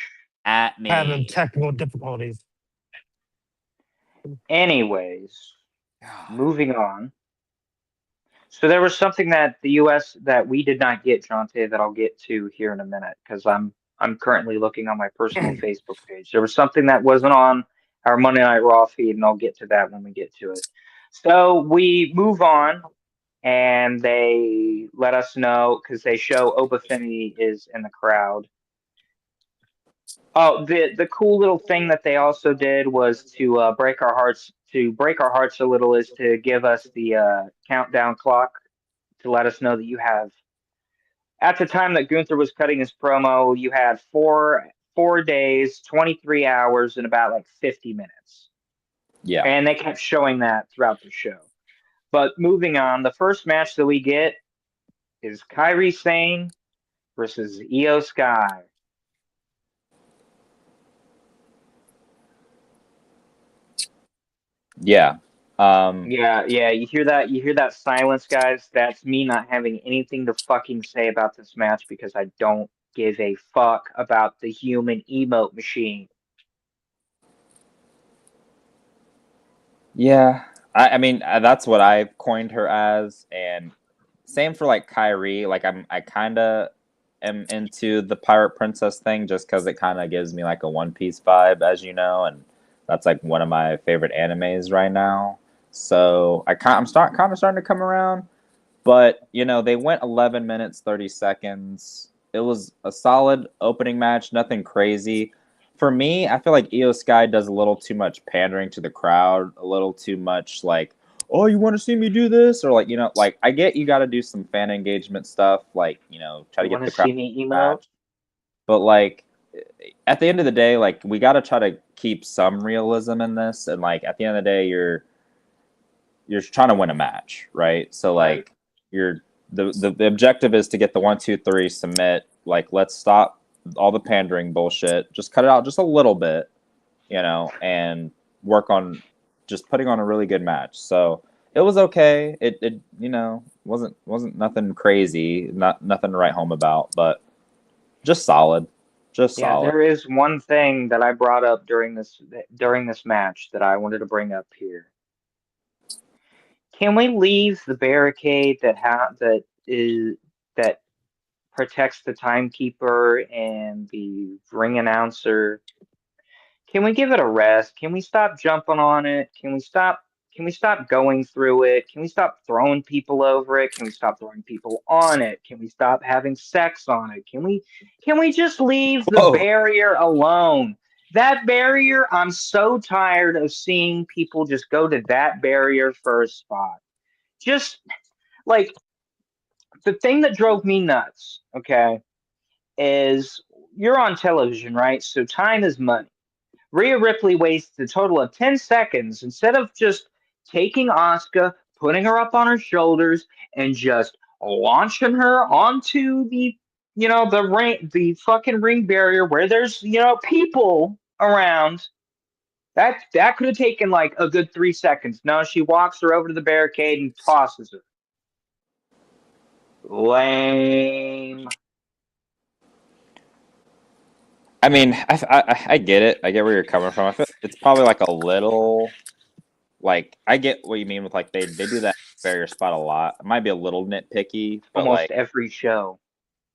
At me. Having technical difficulties. Anyways, moving on. So there was something that the U.S. that we did not get, Jhontay, that I'll get to here in a minute, because I'm currently looking on my personal Facebook page. There was something that wasn't on our Monday Night Raw feed, and I'll get to that when we get to it. So we move on, and they let us know, because they show Obafemi is in the crowd. Oh, the cool little thing that they also did was to break our hearts. To break our hearts a little is to give us the countdown clock to let us know that you have. At the time that Gunther was cutting his promo, you had 4 days, 23 hours, and about like 50 minutes. Yeah. And they kept showing that throughout the show. But moving on, the first match that we get is Kairi Sane versus Io Sky. Yeah. Yeah, you hear that? You hear that silence, guys? That's me not having anything to fucking say about this match because I don't give a fuck about the human emote machine. Yeah. I mean, that's what I've coined her as, and same for like Kyrie. Like I kind of am into the Pirate Princess thing just because it kind of gives me like a One Piece vibe, as you know, and that's like one of my favorite animes right now. So I'm kind of starting to come around, but you know they went 11 minutes 30 seconds. It was a solid opening match, nothing crazy. For me, I feel like Io Sky does a little too much pandering to the crowd, a little too much like, oh, you want to see me do this? Or like, you know, like I get you got to do some fan engagement stuff, like, you know, try to You get want to the crowd see me emote? match. But like at the end of the day, like we got to try to keep some realism in this. And like at the end of the day, you're trying to win a match, right? So Right. like you're the objective is to get the 1, 2, 3 submit. Like let's stop all the pandering bullshit. Just cut it out just a little bit, you know, and work on just putting on a really good match. So it was okay. It you know wasn't nothing crazy, nothing to write home about, but just solid, just Yeah, solid. there is one thing that I brought up during this match that I wanted to bring up here. Can we leave the barricade that protects the timekeeper and the ring announcer? Can we give it a rest? Can we stop jumping on it? Can we stop going through it? Can we stop throwing people over it? Can we stop throwing people on it? Can we stop having sex on it? Can we just leave the Whoa. barrier alone? That barrier, I'm so tired of seeing people just go to that barrier for a spot. Just like the thing that drove me nuts, okay, is you're on television, right? So time is money. Rhea Ripley wastes a total of 10 seconds instead of just taking Asuka, putting her up on her shoulders, and just launching her onto the ring, the fucking ring barrier where there's, people around. That could have taken like a good 3 seconds. No, she walks her over to the barricade and tosses her. Lame. I mean, I get it. I get where you're coming from. I feel it's probably like a little like I get what you mean with like they do that barrier spot a lot. It might be a little nitpicky, but Almost like every show.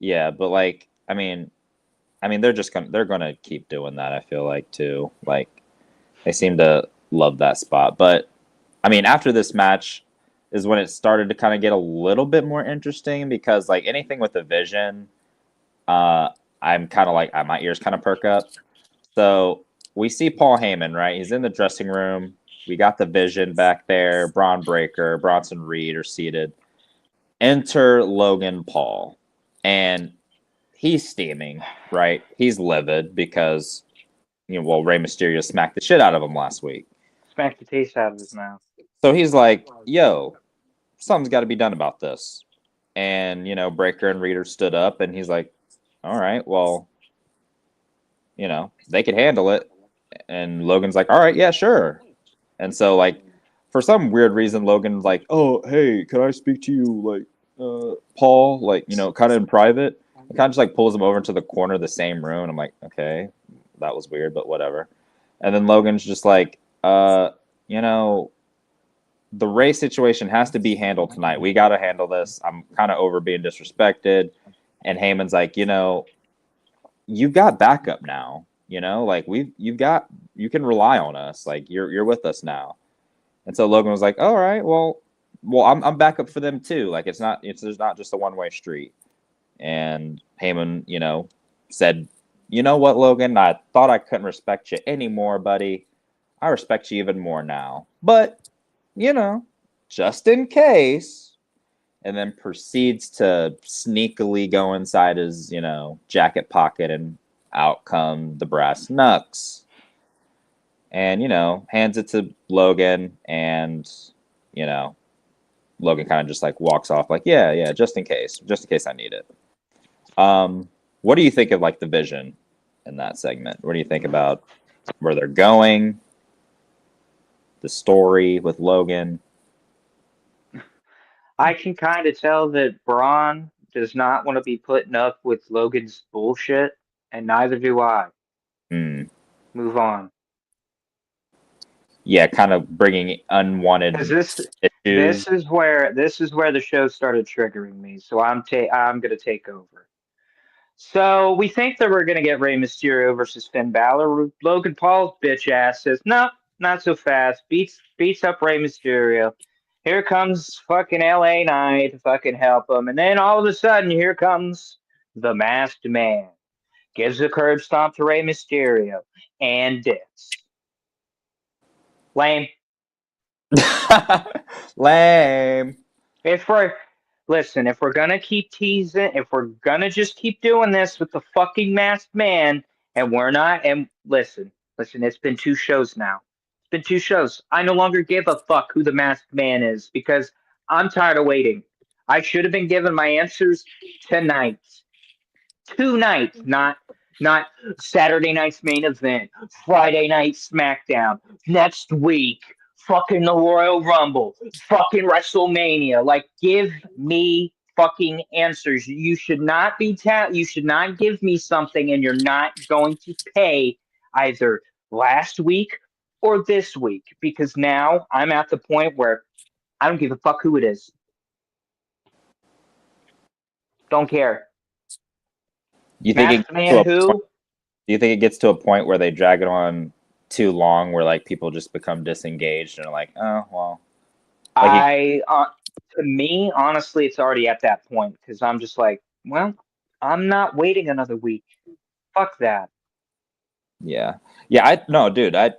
yeah, but like I mean they're gonna keep doing that. I feel like too. Like they seem to love that spot. But I mean after this match is when it started to kind of get a little bit more interesting because like anything with the Vision, uh, I'm kind of like my ears kind of perk up. So we see Paul Heyman, right? He's in the dressing room. We got the Vision back there. Braun Breaker, Bronson Reed are seated. Enter Logan Paul. And he's steaming, right? He's livid because, Rey Mysterio smacked the shit out of him last week. Smack the taste out of his mouth. So he's like, yo, something's got to be done about this. And, Breaker and Reader stood up and he's like, all right, well, they could handle it. And Logan's like, all right, yeah, sure. And so, like, for some weird reason, Logan's like, oh, hey, can I speak to you, like, Paul, like, kind of in private? It kind of just, like, pulls him over into the corner of the same room. And I'm like, okay, that was weird, but whatever. And then Logan's just like, you know, the race situation has to be handled tonight. We got to handle this. I'm kind of over being disrespected. And Heyman's like, you've got backup now. Like you can rely on us. Like you're with us now. And so Logan was like, all right, well, I'm backup for them too. Like there's not just a one-way street. And Heyman, said, you know what, Logan, I thought I couldn't respect you anymore, buddy. I respect you even more now. But, just in case. And then proceeds to sneakily go inside his, jacket pocket and out come the brass knucks. And, hands it to Logan and, Logan kind of just like walks off like, yeah, just in case I need it. What do you think of like the vision in that segment? What do you think about where they're going? The story with Logan? I can kind of tell that Braun does not want to be putting up with Logan's bullshit, and neither do I. Hmm. Move on. Yeah, kind of bringing unwanted Because issues. this is where the show started triggering me. So I'm gonna take over. So we think that we're gonna get Rey Mysterio versus Finn Balor. Logan Paul's bitch ass says, no, not so fast. Beats up Rey Mysterio. Here comes fucking LA Knight to fucking help him. And then all of a sudden, here comes the masked man. Gives a curb stomp to Rey Mysterio and dips. Lame. Lame. If we're gonna keep teasing, if we're gonna just keep doing this with the fucking masked man, and we're not, and listen, it's been 2 shows now. It's been 2 shows. I no longer give a fuck who the masked man is because I'm tired of waiting. I should have been given my answers tonight. Tonight, not Saturday night's main event, Friday night SmackDown, next week, fucking the Royal Rumble, fucking WrestleMania. Like, give me fucking answers. You should not you should not give me something and you're not going to pay either last week or this week because now I'm at the point where I don't give a fuck who it is. Don't care. You think Masked Man who? Do you think it gets to a point where they drag it on too long, where like people just become disengaged and are like, oh well? Like To me, honestly, it's already at that point because I'm just like, well, I'm not waiting another week. Fuck that. yeah, no, dude, I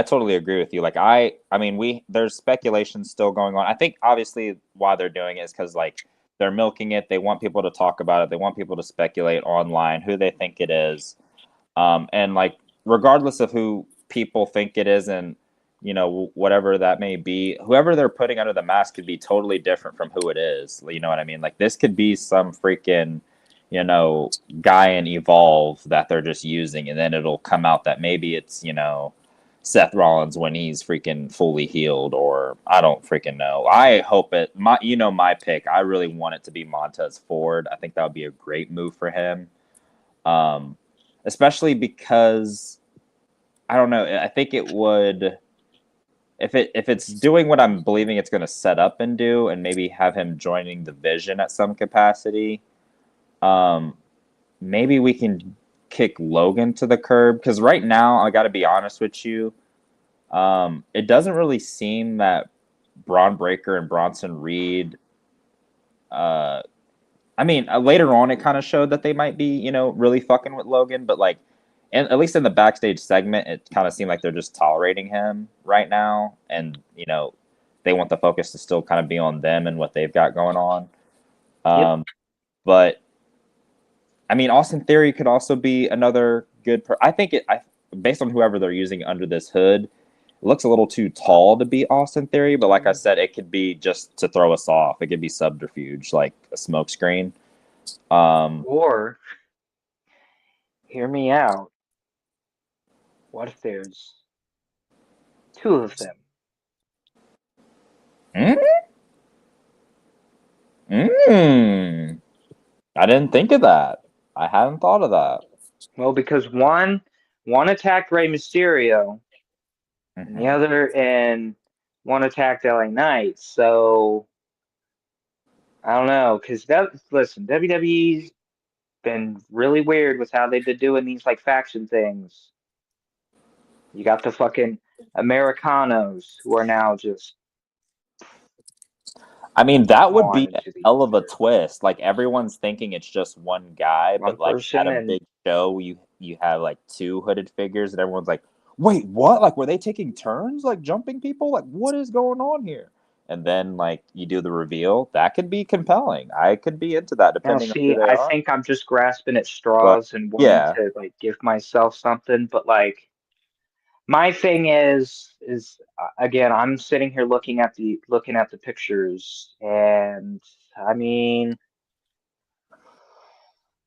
totally agree with you. Like I mean, there's speculation still going on. I think obviously why they're doing it is because like they're milking it. They want people to talk about it. They want people to speculate online who they think it is. And like, regardless of who people think it is, and whatever that may be, whoever they're putting under the mask could be totally different from who it is. You know what I mean? Like, this could be some freaking, guy in Evolve that they're just using, and then it'll come out that maybe it's Seth Rollins when he's freaking fully healed, or I don't freaking know. I hope my pick. I really want it to be Montez Ford. I think that would be a great move for him. Especially because I don't know. I think it would, if it's doing what I'm believing it's going to set up and do, and maybe have him joining the Vision at some capacity. Maybe we can kick Logan to the curb because right now I got to be honest with you. It doesn't really seem that Braun Breaker and Bronson Reed. I mean, later on, it kind of showed that they might be, really fucking with Logan. But, like, and at least in the backstage segment, it kind of seemed like they're just tolerating him right now. And, they want the focus to still kind of be on them and what they've got going on. But, I mean, Austin Theory could also be another good I think based on whoever they're using under this hood, it looks a little too tall to be Austin Theory, but like I said, it could be just to throw us off. It could be subterfuge, like a smoke screen. Or, hear me out. What if there's 2 of them? I didn't think of that. I hadn't thought of that. Well, because one attacked Rey Mysterio, and one attacked LA Knight. So I don't know, because listen, WWE's been really weird with how they've been doing these like faction things. You got the fucking Americanos who are now just. I mean, that would be a hell of a twist. Like, everyone's thinking it's just one guy, but like at a big show, you have like 2 hooded figures, and everyone's like, "Wait, what? Like, were they taking turns, like jumping people? Like, what is going on here?" And then like you do the reveal. That could be compelling. I could be into that, depending on who they are. I think I'm just grasping at straws and wanting to like give myself something, but like, My thing is again, I'm sitting here looking at the pictures, and I mean,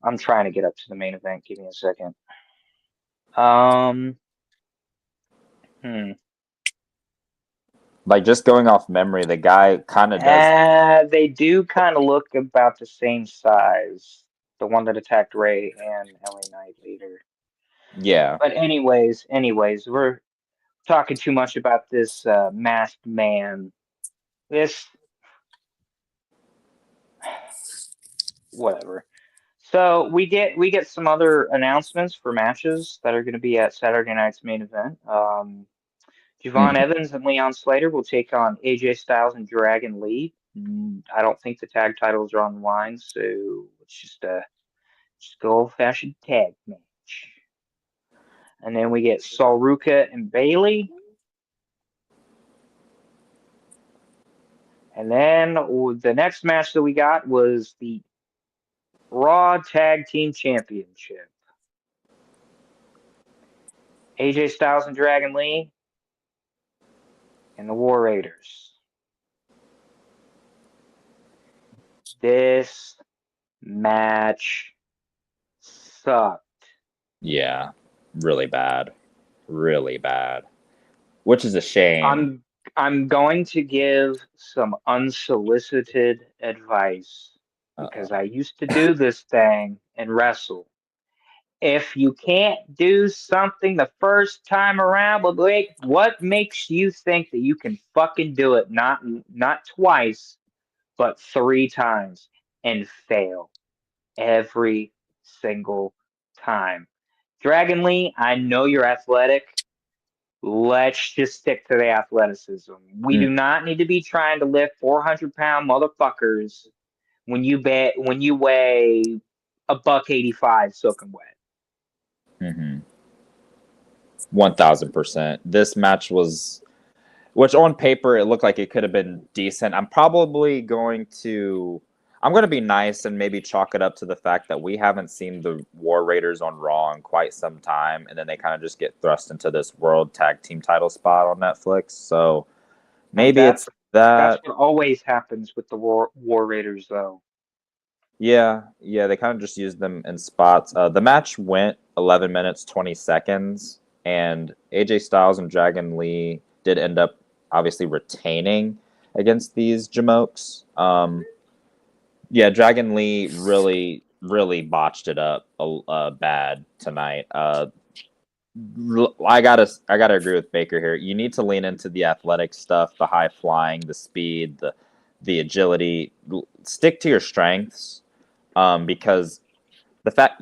I'm trying to get up to the main event. Give me a second. Um, hmm. Like, just going off memory, the guy kind of does. They do kind of look about the same size. The one that attacked Ray and LA Knight later. Yeah. But anyways, we're talking too much about this masked man. This whatever. So we get some other announcements for matches that are going to be at Saturday night's main event. Javon Mhm. Evans and Leon Slater will take on AJ Styles and Dragon Lee. I don't think the tag titles are on the line, so it's just go old fashioned tag match. And then we get Sol Ruka and Bailey. And then the next match that we got was the Raw Tag Team Championship. AJ Styles and Dragon Lee and the War Raiders. This match sucked. Yeah. Really bad. Really bad. Which is a shame. I'm going to give some unsolicited advice because Uh-oh. I used to do this thing and wrestle. If you can't do something the first time around, but wait, what makes you think that you can fucking do it? Not twice, but 3 times and fail every single time. Dragon Lee, I know you're athletic. Let's just stick to the athleticism. We Mm. do not need to be trying to lift 400-pound motherfuckers when you weigh a buck 85 soaking wet. Mm-hmm. 1000%. This match was, which on paper it looked like it could have been decent. I'm going to be nice and maybe chalk it up to the fact that we haven't seen the War Raiders on Raw in quite some time, and then they kind of just get thrust into this World Tag Team title spot on Netflix. So maybe That's it's that. what always happens with the War Raiders, though. Yeah, they kind of just used them in spots. The match went 11 minutes 20 seconds, and AJ Styles and Dragon Lee did end up obviously retaining against these Jamokes. Yeah, Dragon Lee really botched it up bad tonight. I gotta agree with Baker here. You need to lean into the athletic stuff, the high flying, the speed, the agility. Stick to your strengths, because the fact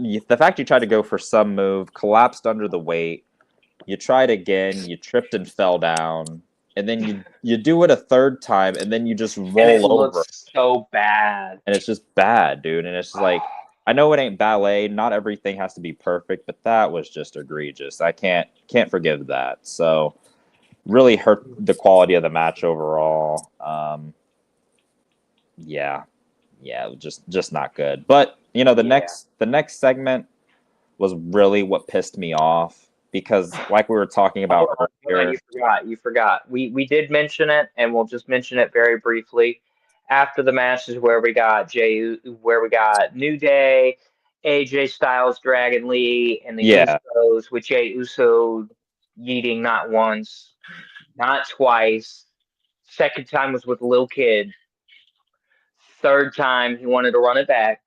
you tried to go for some move, collapsed under the weight, you tried again, you tripped and fell down, and then you do it a third time, and then you just And it roll over, looks so bad. and it's just bad, dude. And it's just like, I know it ain't ballet, not everything has to be perfect, but that was just egregious. I can't forgive that. So really hurt the quality of the match overall. Yeah, just not good. But you know, the next segment was really what pissed me off, because like we were talking about earlier. You forgot. We did mention it, and we'll just mention it very briefly. After the matches where we got New Day, AJ Styles, Dragon Lee, and the Yeah, Usos, with Jey Uso yeeting not once, not twice. Second time was with a little kid. Third time he wanted to run it back.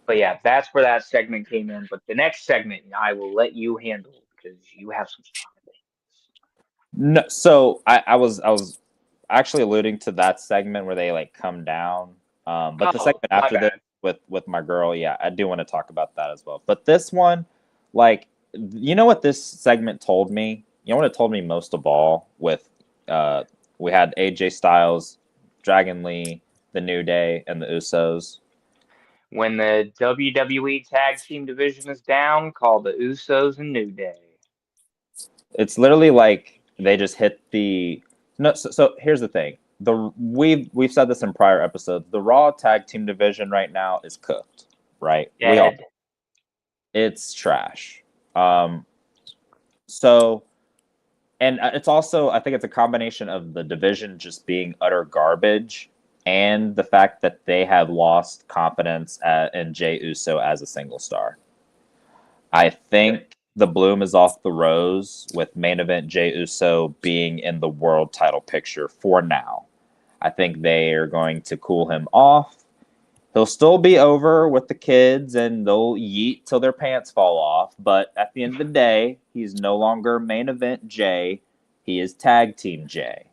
But yeah, that's where that segment came in. But the next segment I will let you handle because you have some stuff. no, so I was actually alluding to that segment where they like come down. But the segment My after this bad. with my girl, yeah, I do want to talk about that as well. But this one, like, you know what this segment told me? You know what it told me most of all? With we had AJ Styles, Dragon Lee, the New Day, and the Usos. When the WWE Tag Team Division is down, call the Usos and New Day. It's literally like they just hit the no. So here's the thing: we've said this in prior episodes. The Raw Tag Team Division right now is cooked, right? Dead. It's trash. Um, So, and it's also, I think it's a combination of the division just being utter garbage and the fact that they have lost confidence in Jey Uso as a single star. I think the bloom is off the rose with main event Jey Uso being in the world title picture for now. I think they are going to cool him off. He'll still be over with the kids and they'll yeet till their pants fall off. But at the end of the day, he's no longer main event Jey. He is tag team Jey.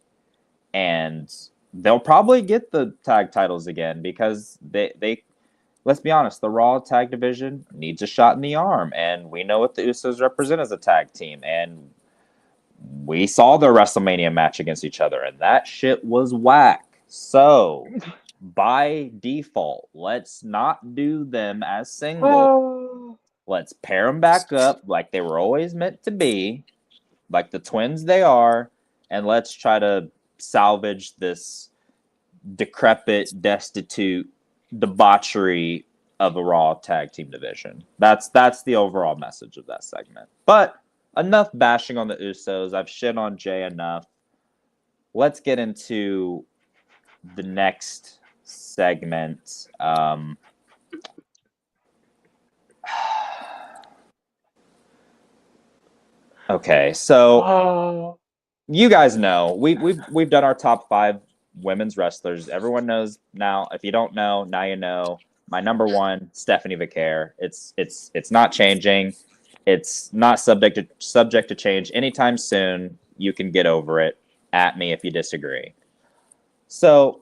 And they'll probably get the tag titles again because they let's be honest, the Raw tag division needs a shot in the arm. And we know what the Usos represent as a tag team. And we saw their WrestleMania match against each other, and that shit was whack. So, by default, let's not do them as singles. Let's pair them back up like they were always meant to be, like the twins they are, and let's try to salvage this decrepit, destitute debauchery of a Raw tag team division. That's the overall message of that segment. But enough bashing on the Usos. I've shit on Jey enough. Let's get into the next segment. Okay, so you guys know we've done our top 5 women's wrestlers. Everyone knows now. If you don't know, now you know. My number 1, Stephanie Vicaire. It's not changing. It's not subject to change anytime soon. You can get over it. At me if you disagree. So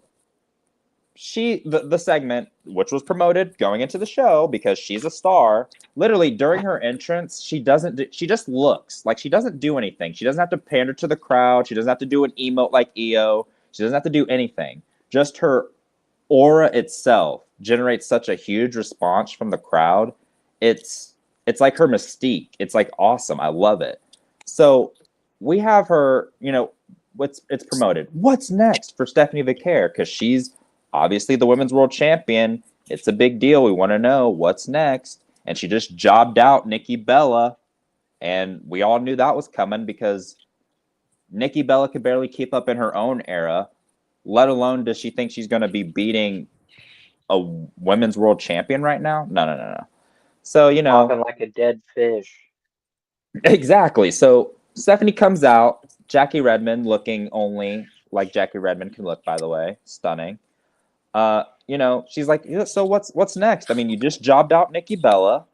the segment, which was promoted going into the show because she's a star, literally during her entrance, she just looks like she doesn't do anything. She doesn't have to pander to the crowd. She doesn't have to do an emote like EO. She doesn't have to do anything. Just her aura itself generates such a huge response from the crowd. It's like her mystique. It's like awesome. I love it. So we have her, it's promoted. What's next for Stephanie Vicaire? Because she's obviously the women's world champion. It's a big deal. We want to know what's next. And she just jobbed out Nikki Bella. And we all knew that was coming because Nikki Bella could barely keep up in her own era, let alone does she think she's going to be beating a women's world champion right now? No. So, Talking like a dead fish. Exactly. So Stephanie comes out, Jackie Redmond looking only like Jackie Redmond can look, by the way. Stunning. She's like, yeah, so what's next? I mean, you just jobbed out Nikki Bella,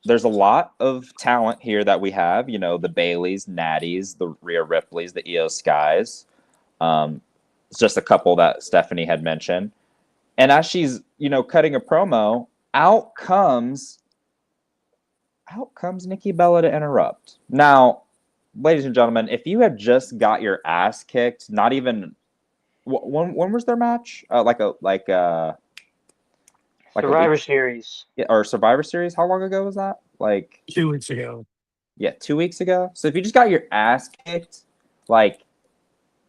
there's a lot of talent here that we have, the Baileys, Natties, the Rhea Ripleys, the Io Skies. It's just a couple that Stephanie had mentioned. And as she's, cutting a promo, out comes Nikki Bella to interrupt. Now, ladies and gentlemen, if you had just got your ass kicked, not even when was their match? Survivor Series. Yeah, or Survivor Series. How long ago was that? 2 weeks ago. Yeah, 2 weeks ago. So if you just got your ass kicked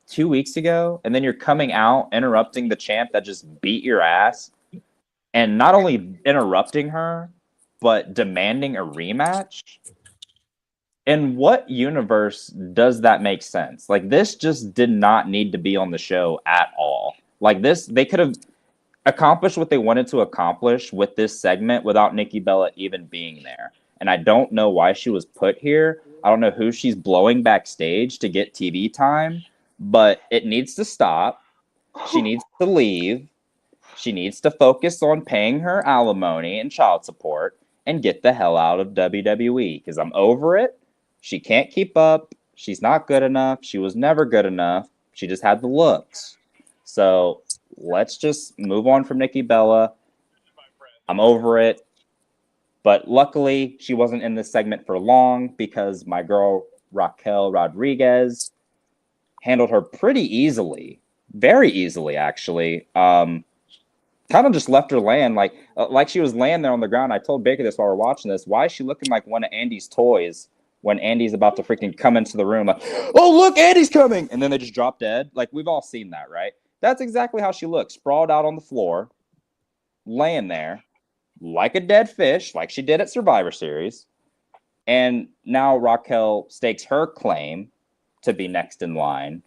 2 weeks ago, and then you're coming out interrupting the champ that just beat your ass, and not only interrupting her, but demanding a rematch. In what universe does that make sense? This just did not need to be on the show at all. They could have accomplished what they wanted to accomplish with this segment without Nikki Bella even being there. And I don't know why she was put here. I don't know who she's blowing backstage to get TV time, but it needs to stop. She needs to leave. She needs to focus on paying her alimony and child support and get the hell out of WWE because I'm over it. She can't keep up. She's not good enough. She was never good enough. She just had the looks. So let's just move on from Nikki Bella. I'm over it. But luckily, she wasn't in this segment for long because my girl Raquel Rodriguez handled her pretty easily. Very easily, actually. Kind of just left her land like she was laying there on the ground. I told Baker this while we're watching this. Why is she looking like one of Andy's toys when Andy's about to freaking come into the room? Like, oh, look, Andy's coming. And then they just drop dead. We've all seen that, right? That's exactly how she looks. Sprawled out on the floor, laying there like a dead fish, like she did at Survivor Series. And now Raquel stakes her claim to be next in line,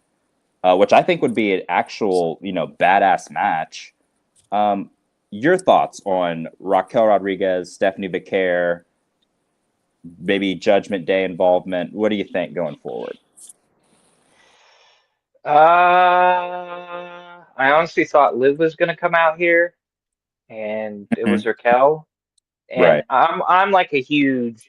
which I think would be an actual, badass match. Your thoughts on Raquel Rodriguez, Stephanie Becerra, maybe Judgment Day involvement? What do you think going forward? I honestly thought Liv was gonna come out here, and it was Raquel. And Right. I'm like a huge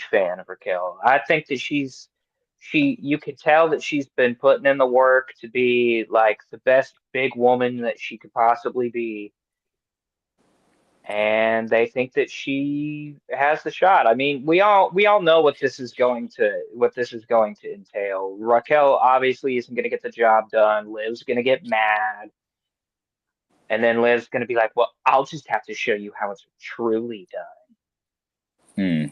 fan of Raquel. I think that you could tell that she's been putting in the work to be like the best big woman that she could possibly be. And they think that she has the shot. I mean, we all know what this is going to entail. Raquel obviously isn't going to get the job done. Liv's going to get mad, and then Liv's going to be like, "Well, I'll just have to show you how it's truly done."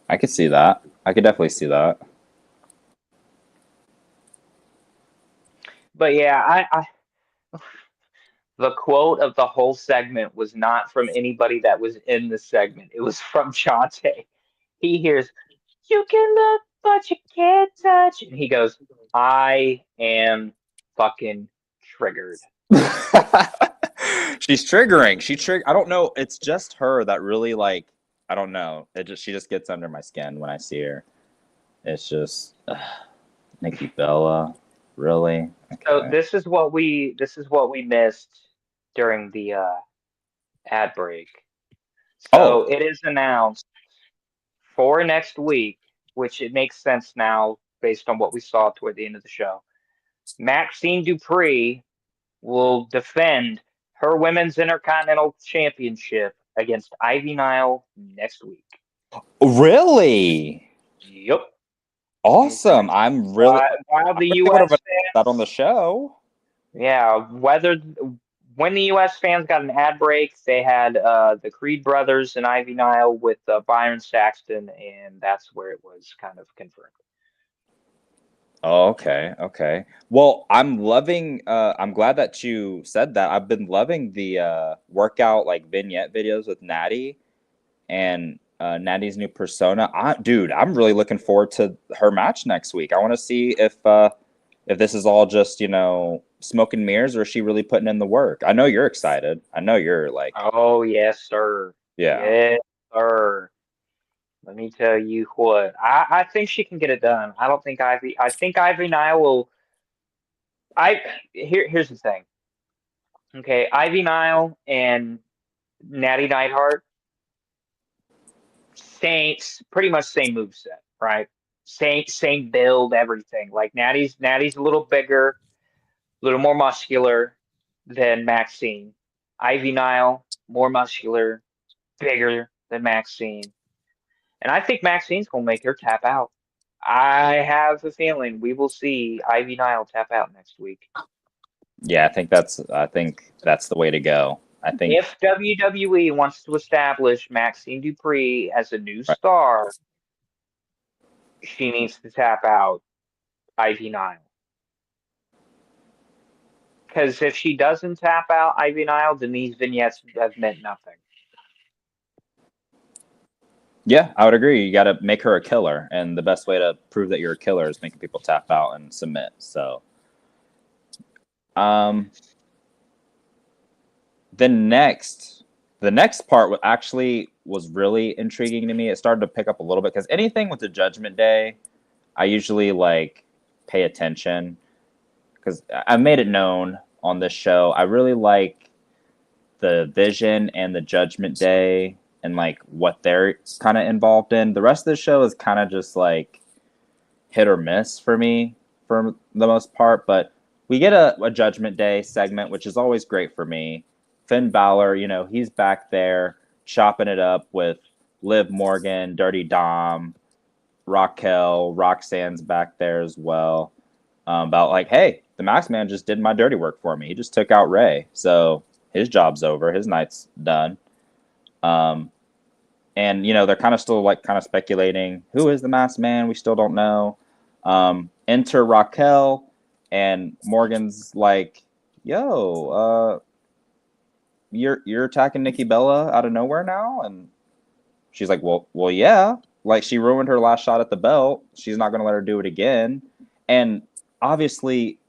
I could see that. I could definitely see that. But yeah, I the quote of the whole segment was not from anybody that was in the segment. It was from Jhontay. He hears, "You can look, but you can't touch," and he goes, "I am fucking triggered." She's triggering. I don't know. It's just her that really I don't know. She just gets under my skin when I see her. It's just Nikki Bella, really. Okay. So this is what we missed during the ad break. So it is announced for next week, which it makes sense now based on what we saw toward the end of the show. Maxine Dupree will defend her Women's Intercontinental Championship against Ivy Nile next week. Really? Yep. Awesome. I'm really While the I would have U.S. that on the show. Yeah, when the U.S. fans got an ad break, they had the Creed brothers and Ivy Nile with Byron Saxton, and that's where it was kind of confirmed. Oh, okay. Okay. Well, I'm glad that you said that. I've been loving the workout vignette videos with Natty and Natty's new persona. Dude, I'm really looking forward to her match next week. I want to see if this is all just, smoke and mirrors, or is she really putting in the work? I know you're excited. I know you're Oh, yes, sir. yeah. Yes, sir. Let me tell you what. I think she can get it done. I think Ivy Nile will. Here's the thing. Okay, Ivy Nile and Natty Neidhart, pretty much same moveset, right? Same build, everything. Like Natty's a little bigger, a little more muscular than Maxine. Ivy Nile, more muscular, bigger than Maxine. And I think Maxine's gonna make her tap out. I have a feeling we will see Ivy Nile tap out next week. Yeah, I think that's the way to go. I think If WWE wants to establish Maxine Dupree as a new star, she needs to tap out Ivy Nile. Because if she doesn't tap out Ivy Nile, then these vignettes have meant nothing. yeah, I would agree. You got to make her a killer, and the best way to prove that you're a killer is making people tap out and submit. So, the next part actually was really intriguing to me. It started to pick up a little bit because anything with the Judgment Day, I usually pay attention because I've made it known on this show. I really like the Vision and the Judgment Day and what they're kind of involved in. The rest of the show is kind of just hit or miss for me for the most part, but we get a Judgment Day segment, which is always great for me. Finn Balor, he's back there chopping it up with Liv Morgan, Dirty Dom, Raquel, Roxanne's back there as well. About hey, the Max Man just did my dirty work for me. He just took out Ray, so his job's over. His night's done. And they're kind of still kind of speculating who is the Masked Man. We still don't know. Enter Raquel, and Morgan's "Yo, you're attacking Nikki Bella out of nowhere now," and she's like, well, yeah. Like, she ruined her last shot at the belt. She's not going to let her do it again. And obviously,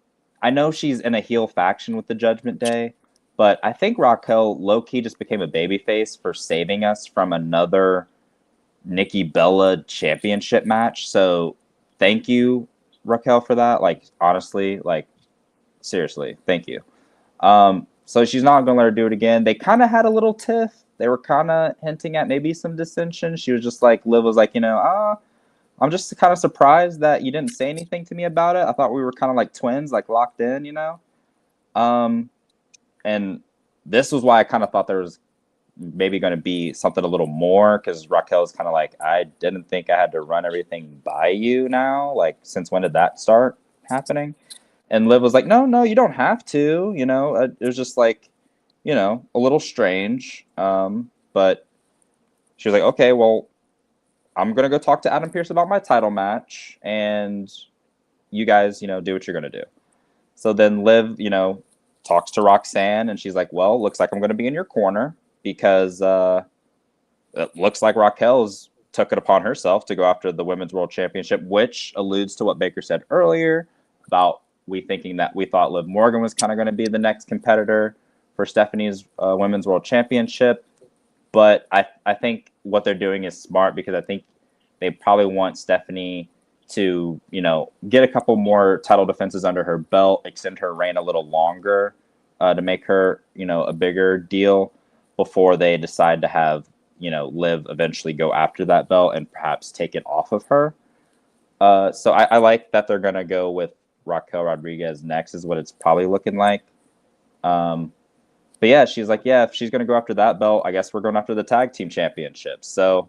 I know she's in a heel faction with the Judgment Day, but I think Raquel low-key just became a babyface for saving us from another Nikki Bella championship match. So thank you, Raquel, for that. Like, honestly, like, seriously, thank you. So she's not going to let her do it again. They kind of had a little tiff. They were kind of hinting at maybe some dissension. She was just like, Liv was like, I'm just kind of surprised that you didn't say anything to me about it. I thought we were kind of like twins, like locked in, And this was why I kind of thought there was maybe going to be something a little more, because Raquel's kind of like, I didn't think I had to run everything by you now. Like, since when did that start happening? And Liv was like, no, you don't have to. It was just like, a little strange. But she was like, okay, well, I'm going to go talk to Adam Pearce about my title match, and you guys, do what you're going to do. So then Liv, talks to Roxanne, and she's like, well, looks like I'm going to be in your corner, because it looks like Raquel's took it upon herself to go after the Women's World Championship, which alludes to what Baker said earlier about we thought Liv Morgan was kind of going to be the next competitor for Stephanie's Women's World Championship. But I think what they're doing is smart, because I think they probably want Stephanie to, get a couple more title defenses under her belt, extend her reign a little longer to make her, a bigger deal before they decide to have, Liv eventually go after that belt and perhaps take it off of her. So I like that they're going to go with Raquel Rodriguez next, is what it's probably looking like. But yeah, she's like, yeah, if she's going to go after that belt, I guess we're going after the tag team championships. So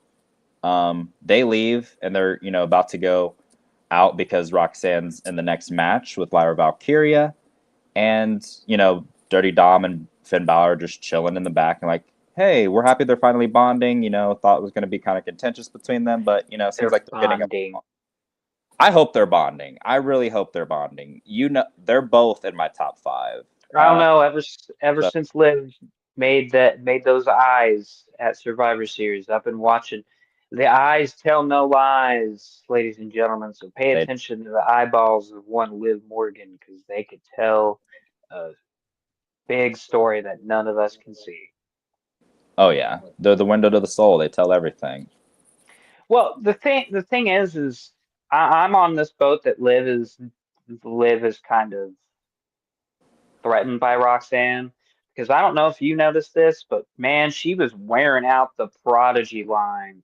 they leave, and they're, about to go out because Roxanne's in the next match with Lyra Valkyria. And, Dirty Dom and Finn Balor just chilling in the back and like, hey, we're happy they're finally bonding. Thought it was going to be kind of contentious between them, but, it seems like they're getting up. I hope they're bonding. I really hope they're bonding. They're both in my top 5. I don't know. Ever since Liv made those eyes at Survivor Series, I've been watching. The eyes tell no lies, ladies and gentlemen. So pay attention to the eyeballs of one Liv Morgan, because they could tell a big story that none of us can see. Oh yeah, they're the window to the soul. They tell everything. Well, the thing is I'm on this boat that Liv is kind of threatened by Roxanne, because I don't know if you noticed this, but man, she was wearing out the Prodigy line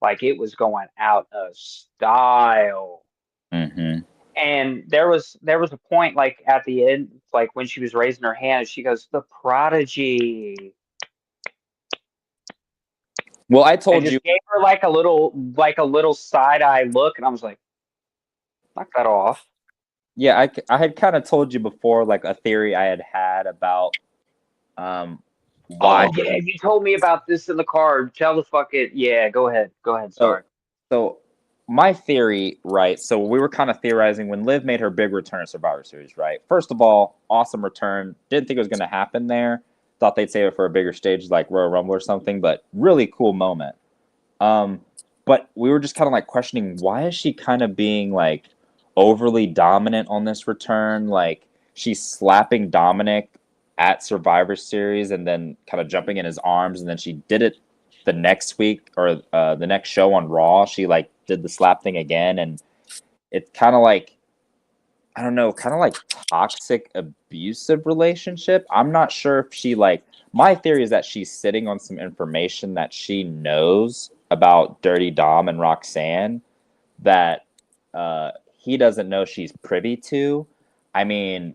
like it was going out of style. Mm-hmm. And there was a point like at the end, like when she was raising her hand, she goes, "The Prodigy." Well, I told you, gave her like a little side eye look, and I was like, knock that off. Yeah, I had kind of told you before, like a theory I had about why. Oh yeah, you told me about this in the car. Tell the fuck it. Yeah, go ahead. Sorry. So my theory, right? So we were kind of theorizing when Liv made her big return at Survivor Series, right? First of all, awesome return. Didn't think it was going to happen there. Thought they'd save it for a bigger stage like Royal Rumble or something, but really cool moment. But we were just kind of like questioning, why is she kind of being like overly dominant on this return? Like, she's slapping Dominic at Survivor Series and then kind of jumping in his arms, and then she did it the next week or the next show on Raw. She like did the slap thing again, and it's kind of like, I don't know, kind of like toxic, abusive relationship. I'm not sure if she like, my theory is that she's sitting on some information that she knows about Dirty Dom and Roxanne that he doesn't know she's privy to. I mean,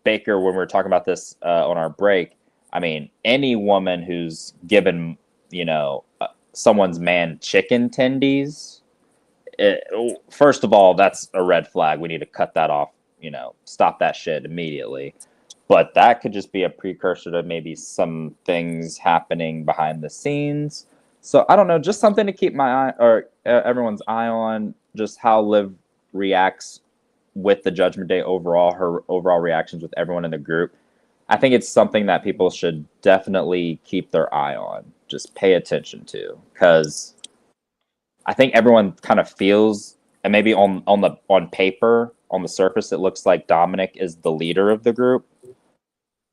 Baker, when we were talking about this on our break, I mean, any woman who's given, someone's man chicken tendies, first of all, that's a red flag. We need to cut that off, stop that shit immediately. But that could just be a precursor to maybe some things happening behind the scenes. So I don't know, just something to keep my eye or everyone's eye on, just how Liv reacts with the Judgment Day overall, her overall reactions with everyone in the group. I think it's something that people should definitely keep their eye on. just pay attention to, because I think everyone kind of feels, and maybe on paper, on the surface, it looks like Dominic is the leader of the group.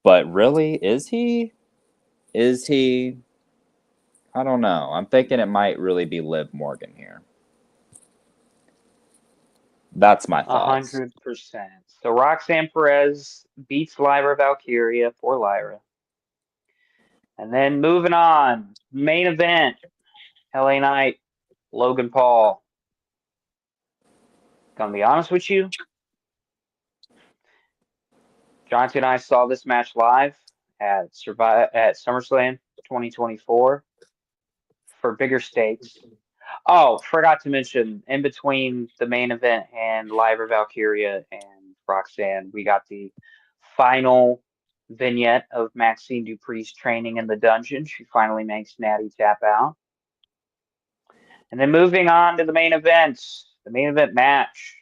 But really, is he? Is he? I don't know. I'm thinking it might really be Liv Morgan here. That's my thoughts. 100%. So Roxanne Perez beats Lyra Valkyria for Lyra. And then moving on, main event, LA Knight, Logan Paul. Gonna be honest with you, Jhontay and I saw this match live at SummerSlam 2024 for bigger stakes. Oh, forgot to mention, in between the main event and Lyra Valkyria and Roxanne, we got the final vignette of Maxine Dupree's training in the dungeon. She finally makes Natty tap out. And then moving on to the main event match.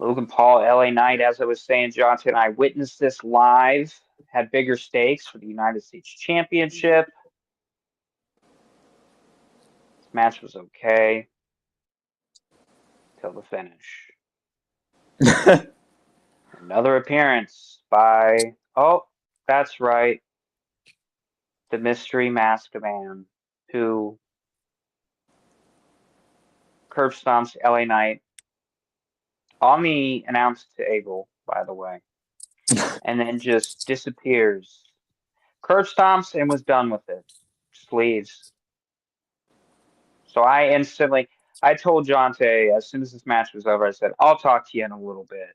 Logan Paul, LA Knight, as I was saying, Jhontay and I witnessed this live, had bigger stakes for the United States Championship. This match was okay till the finish. Another appearance by, oh, that's right, the Mystery Masked Man, who curb stomps LA Knight on the announce table, by the way, and then just disappears. Curb stomps and was done with it. Just leaves. So I told Jhontay as soon as this match was over, I said, I'll talk to you in a little bit.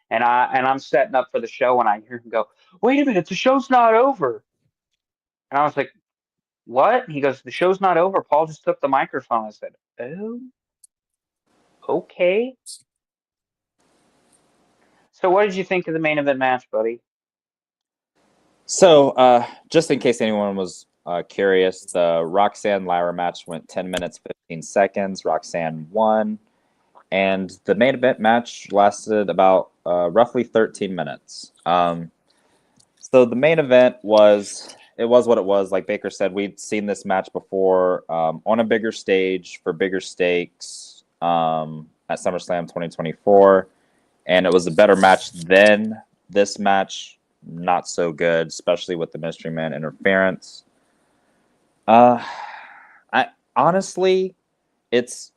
And I'm setting up for the show and I hear him go, wait a minute, the show's not over. And I was like, what? And he goes, the show's not over. Paul just took the microphone. I said, oh, okay. So what did you think of the main event match, buddy? So, just in case anyone was curious, the Roxanne Lyra match went 10 minutes, 15 seconds. Roxanne won. And the main event match lasted about roughly 13 minutes. So the main event was what it was. Like Baker said, we'd seen this match before on a bigger stage for bigger stakes at SummerSlam 2024. And it was a better match than this match. Not so good, especially with the Mystery Man interference. I honestly, it's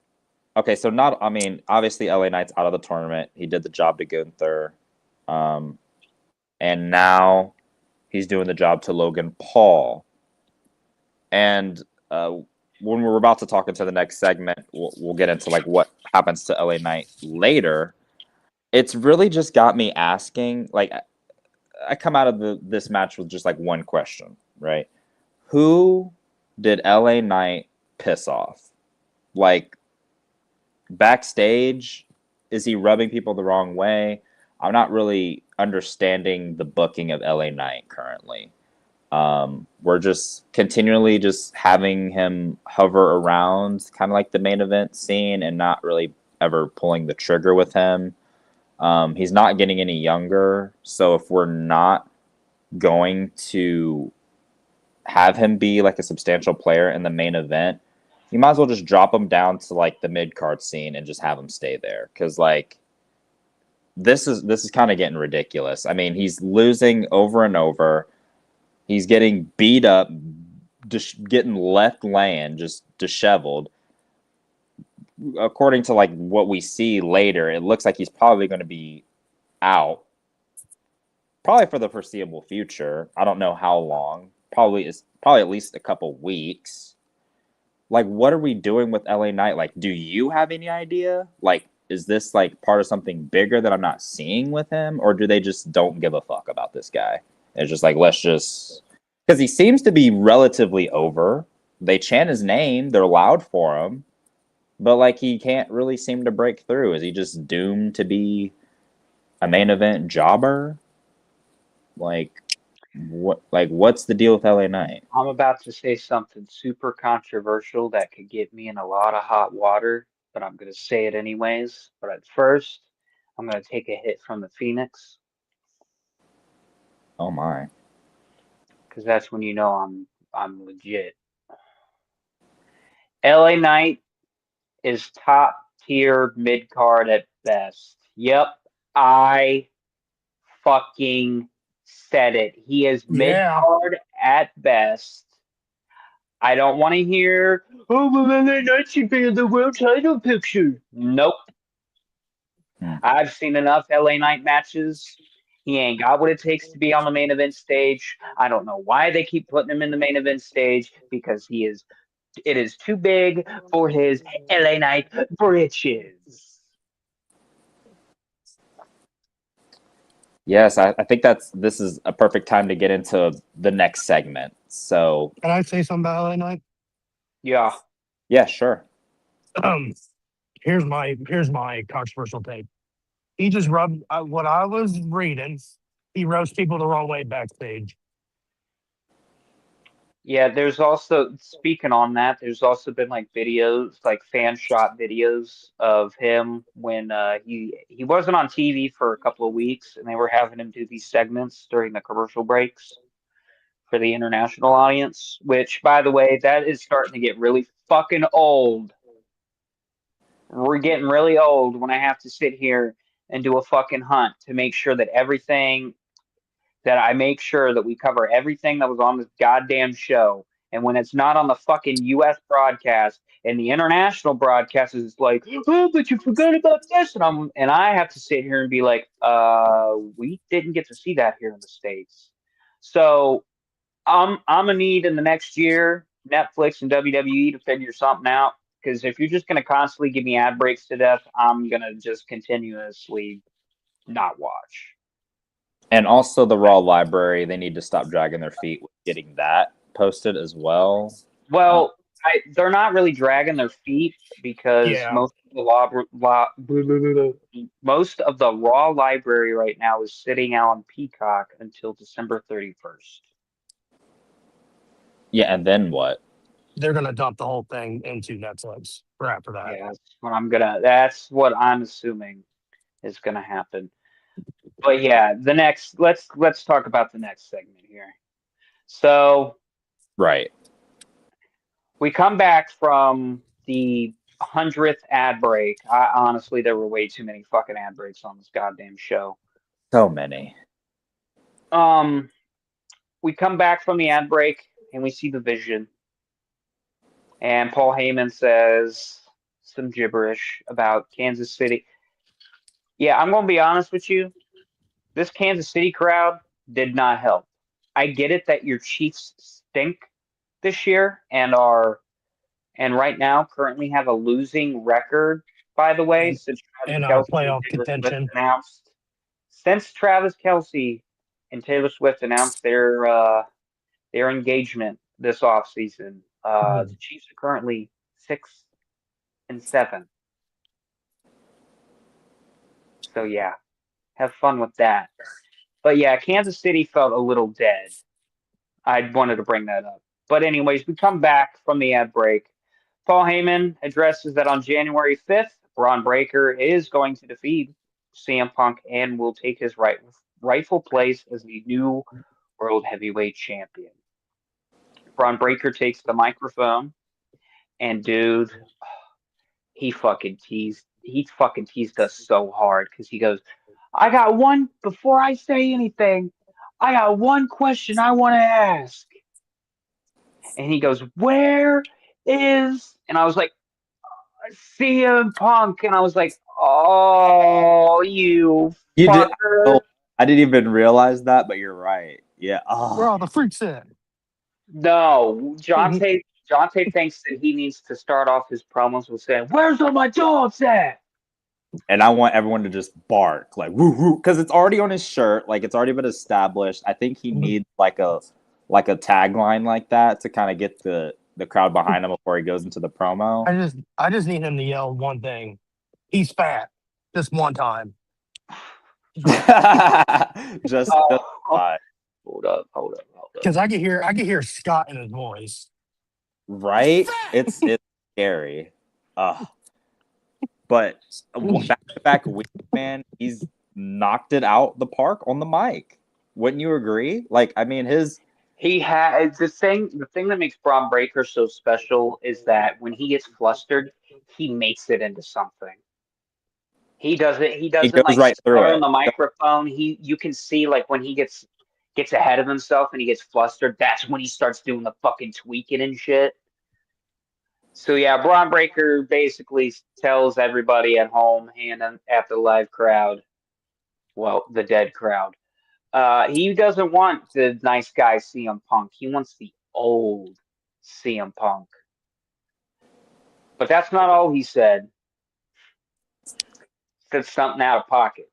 okay. So obviously LA Knight's out of the tournament. He did the job to Gunther, and now he's doing the job to Logan Paul. And when we're about to talk into the next segment, we'll get into like what happens to LA Knight later. It's really just got me asking, like, I come out of this match with just like one question, right? Who did LA Knight piss off? Like, backstage, is he rubbing people the wrong way? I'm not really understanding the booking of LA Knight currently. We're just continually just having him hover around kind of like the main event scene and not really ever pulling the trigger with him. He's not getting any younger, so if we're not going to have him be like a substantial player in the main event, you might as well just drop him down to like the mid-card scene and just have him stay there, because like this is kind of getting ridiculous. I mean, he's losing over and over. He's getting beat up, getting left laying, just disheveled. According to like what we see later, it looks like he's probably going to be out, probably for the foreseeable future. I don't know how long. Probably at least a couple weeks. Like, what are we doing with LA Knight? Like, do you have any idea? Like, is this like part of something bigger that I'm not seeing with him, or do they just don't give a fuck about this guy? It's just like, let's just, because he seems to be relatively over. They chant his name. They're loud for him. But, like, he can't really seem to break through. Is he just doomed to be a main event jobber? Like, what's the deal with LA Knight? I'm about to say something super controversial that could get me in a lot of hot water, but I'm going to say it anyways. But at first, I'm going to take a hit from the Phoenix. Oh, my. Because that's when you know I'm legit. LA Knight is top tier mid card at best. Yep, I fucking said it. He is mid Yeah. card at best. I don't want to hear, oh, well, LA Knight should be in the world title picture. Nope. I've seen enough LA Knight matches. He ain't got what it takes to be on the main event stage. I don't know why they keep putting him in the main event stage because it is too big for his LA Knight britches. Yes, I think this is a perfect time to get into the next segment. So Can I say something about LA Knight? Yeah. yeah, sure. Here's my controversial take. He just rubbed what I was reading. He rubs people the wrong way backstage. Yeah, there's also, speaking on that, there's also been like videos, like fan shot videos of him when he wasn't on TV for a couple of weeks and they were having him do these segments during the commercial breaks for the international audience, which by the way, that is starting to get really fucking old. We're getting really old when I have to sit here and do a fucking hunt to make sure that I make sure that we cover everything that was on this goddamn show. And when it's not on the fucking US broadcast and the international broadcast is like, oh, but you forgot about this. And I have to sit here and be like, we didn't get to see that here in the States. So I'm gonna need in the next year Netflix and WWE to figure something out. Because if you're just gonna constantly give me ad breaks to death, I'm gonna just continuously not watch. And also the Raw library, they need to stop dragging their feet with getting that posted as well. Well, they're not really dragging their feet because Yeah. most of the Raw library right now is sitting out on Peacock until December 31st. Yeah, and then what? They're gonna dump the whole thing into Netflix for after that. Yeah, that's what I'm assuming is gonna happen. But yeah, let's talk about the next segment here. So Right. we come back from the 100th ad break. Honestly, there were way too many fucking ad breaks on this goddamn show. So many. We come back from the ad break and we see the Vision. And Paul Heyman says some gibberish about Kansas City. Yeah, I'm going to be honest with you. This Kansas City crowd did not help. I get it that your Chiefs stink this year and right now currently have a losing record, by the way, since And Travis Kelce playoff and Taylor Swift contention. announced. Since Travis Kelce and Taylor Swift announced their engagement this offseason, the Chiefs are currently 6-7. So yeah, have fun with that. But yeah, Kansas City felt a little dead. I wanted to bring that up. But anyways, we come back from the ad break. Paul Heyman addresses that on January 5th, Braun Breaker is going to defeat CM Punk and will take his rightful place as the new World Heavyweight Champion. Braun Breaker takes the microphone, and dude, he fucking teased us so hard because he goes, before I say anything, I got one question I want to ask. And he goes, where is, and I was like, CM Punk. And I was like, oh, you did. fucker. Oh, I didn't even realize that, but you're right. Yeah. Where Oh. all the freaks at? No, Jhontay thinks that he needs to start off his promos with saying, where's all my dogs at? And I want everyone to just bark like woo woo because it's already on his shirt, like it's already been established. I think he needs like a tagline like that to kind of get the crowd behind him before he goes into the promo. I just need him to yell one thing. He's fat. This one time. just fine. Hold up. Because I could hear Scott in his voice. Right? It's scary. But back-to-back week, man, he's knocked it out the park on the mic. Wouldn't you agree? Like, I mean, his He has the thing that makes Braun Breaker so special is that when he gets flustered, he makes it into something. He doesn't He doesn't goes like right through stutter on it. the microphone. You can see like when he gets ahead of himself and he gets flustered, that's when he starts doing the fucking tweaking and shit. So yeah, Braun Breaker basically tells everybody at home and at the live crowd, well, the dead crowd, he doesn't want the nice guy CM Punk. He wants the old CM Punk. But that's not all he said. Said something out of pocket.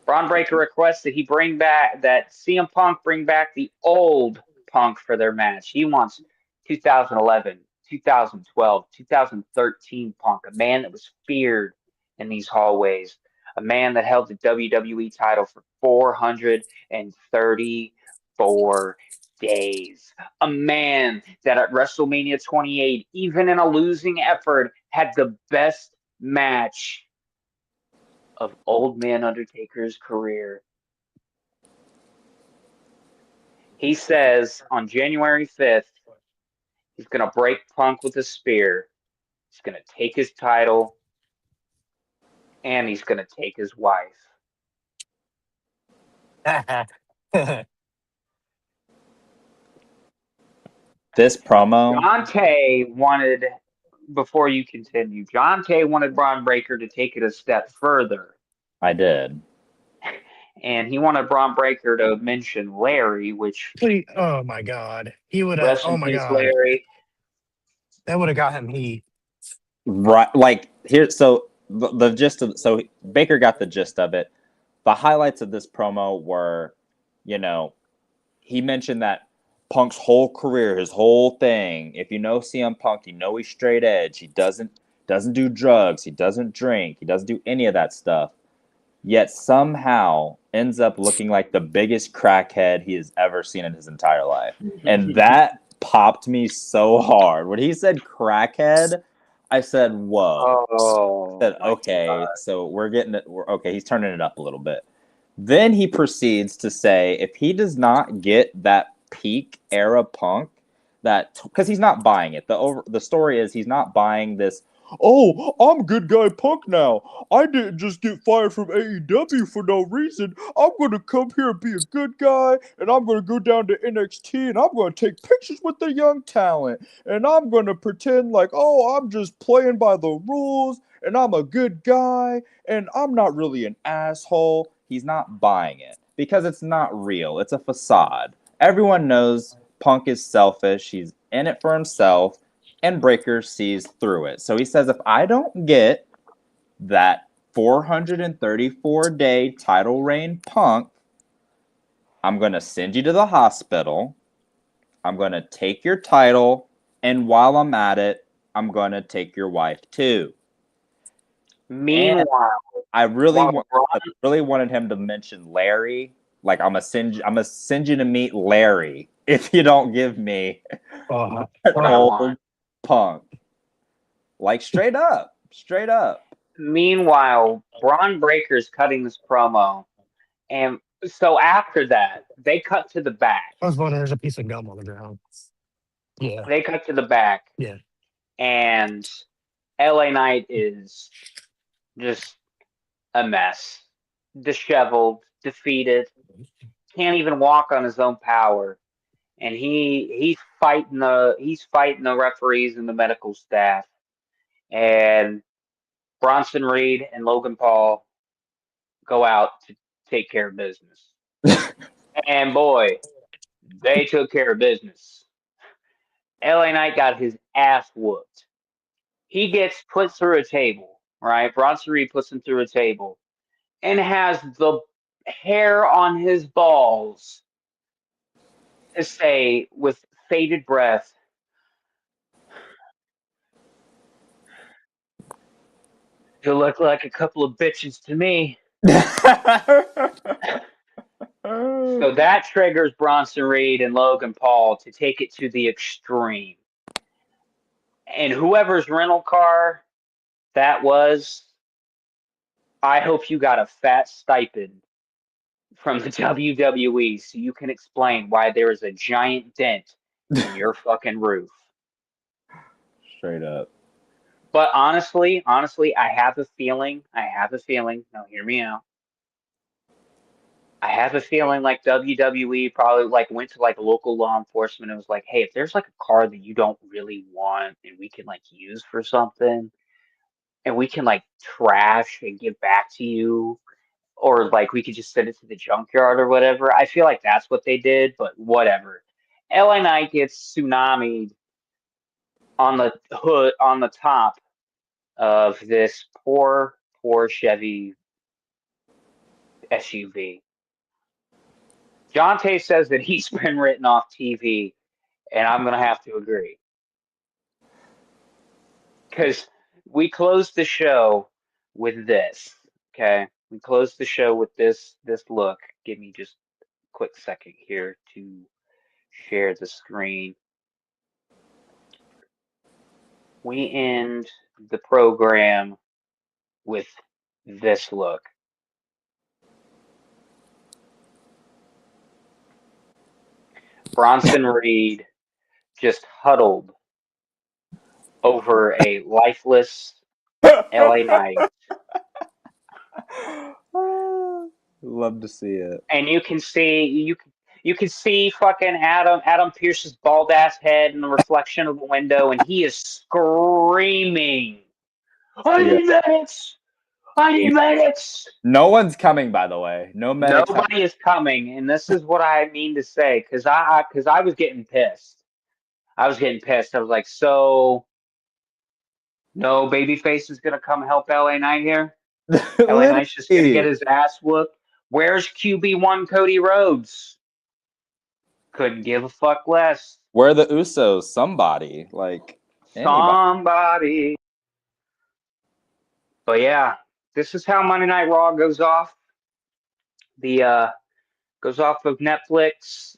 Braun Breaker requests that CM Punk bring back the old Punk for their match. He wants 2011, 2012, 2013 Punk, a man that was feared in these hallways, a man that held the WWE title for 434 days, a man that at WrestleMania 28, even in a losing effort, had the best match of Old Man Undertaker's career. He says on January 5th, he's going to break Punk with a spear. He's going to take his title, and he's going to take his wife. This promo, Jhontay wanted, before you continue, Jhontay wanted Braun Breaker to take it a step further. I did. And he wanted Braun Breaker to mention Larry, which Oh my god, he would have. rest Oh in my peace, god, Larry. that would have got him heat. Right, like here. So the gist of so Baker got the gist of it. The highlights of this promo were, he mentioned that Punk's whole career, his whole thing. If you know CM Punk, you know he's straight edge. He doesn't do drugs. He doesn't drink. He doesn't do any of that stuff. Yet somehow ends up looking like the biggest crackhead he has ever seen in his entire life. And that popped me so hard. When he said crackhead, I said, whoa. Oh, I said, my okay, God. so we're getting it. Okay, he's turning it up a little bit. Then he proceeds to say if he does not get that peak era Punk, that because he's not buying it. The story is he's not buying this. Oh, I'm good guy Punk now. I didn't just get fired from AEW for no reason. I'm gonna come here and be a good guy, and I'm gonna go down to NXT, and I'm gonna take pictures with the young talent, and I'm gonna pretend like, oh, I'm just playing by the rules, and I'm a good guy, and I'm not really an asshole. He's not buying it because it's not real. It's a facade. Everyone knows Punk is selfish. He's in it for himself, and Breaker sees through it. So he says, if I don't get that 434-day title reign Punk, I'm going to send you to the hospital. I'm going to take your title, and while I'm at it, I'm going to take your wife too. Meanwhile, I really while wanted him to mention Larry. Like I'm gonna send you to meet Larry if you don't give me Oh, an old Punk. Like straight up. Meanwhile, Braun Breaker's cutting this promo, and so after that, they cut to the back. I was wondering, there's a piece of gum on the ground. Yeah, They cut to the back, yeah. and LA Knight is just a mess, disheveled, defeated, can't even walk on his own power, and he's fighting the referees and the medical staff, and Bronson Reed and Logan Paul go out to take care of business. And boy, they took care of business. LA Knight got his ass whooped. He gets put through a table, right? Bronson Reed puts him through a table and has the hair on his balls to say with faded breath, "You look like a couple of bitches to me." So that triggers Bronson Reed and Logan Paul to take it to the extreme. And whoever's rental car that was, I hope you got a fat stipend from the WWE so you can explain why there is a giant dent in your fucking roof. Straight up. But honestly, I have a feeling, now hear me out. I have a feeling like WWE probably like went to like local law enforcement and was like, hey, if there's like a car that you don't really want and we can like use for something and we can like trash and give back to you, or like we could just send it to the junkyard or whatever. I feel like that's what they did, but whatever. LA Knight gets tsunamied on the hood, on the top of this poor Chevy SUV. Jhontay says that he's been written off TV, and I'm going to have to agree. Because we closed the show with this, okay? We closed the show with this look. Give me just a quick second here to share the screen. We end the program with this look. Bronson Reed just huddled over a lifeless LA Knight. Love to see it. And you can see fucking Adam Pearce's bald ass head in the reflection of the window, and he is screaming, "I need medics! I need medics!" No one's coming, by the way. No medics. Nobody is coming, and this is what I mean to say, because I was getting pissed. I was like, so no babyface is gonna come help LA Knight here. LA Knight's just gonna get his ass whooped. Where's QB1 Cody Rhodes? Couldn't give a fuck less. Where are the Usos? Somebody. Like somebody. But yeah, this is how Monday Night Raw goes off. Goes off of Netflix.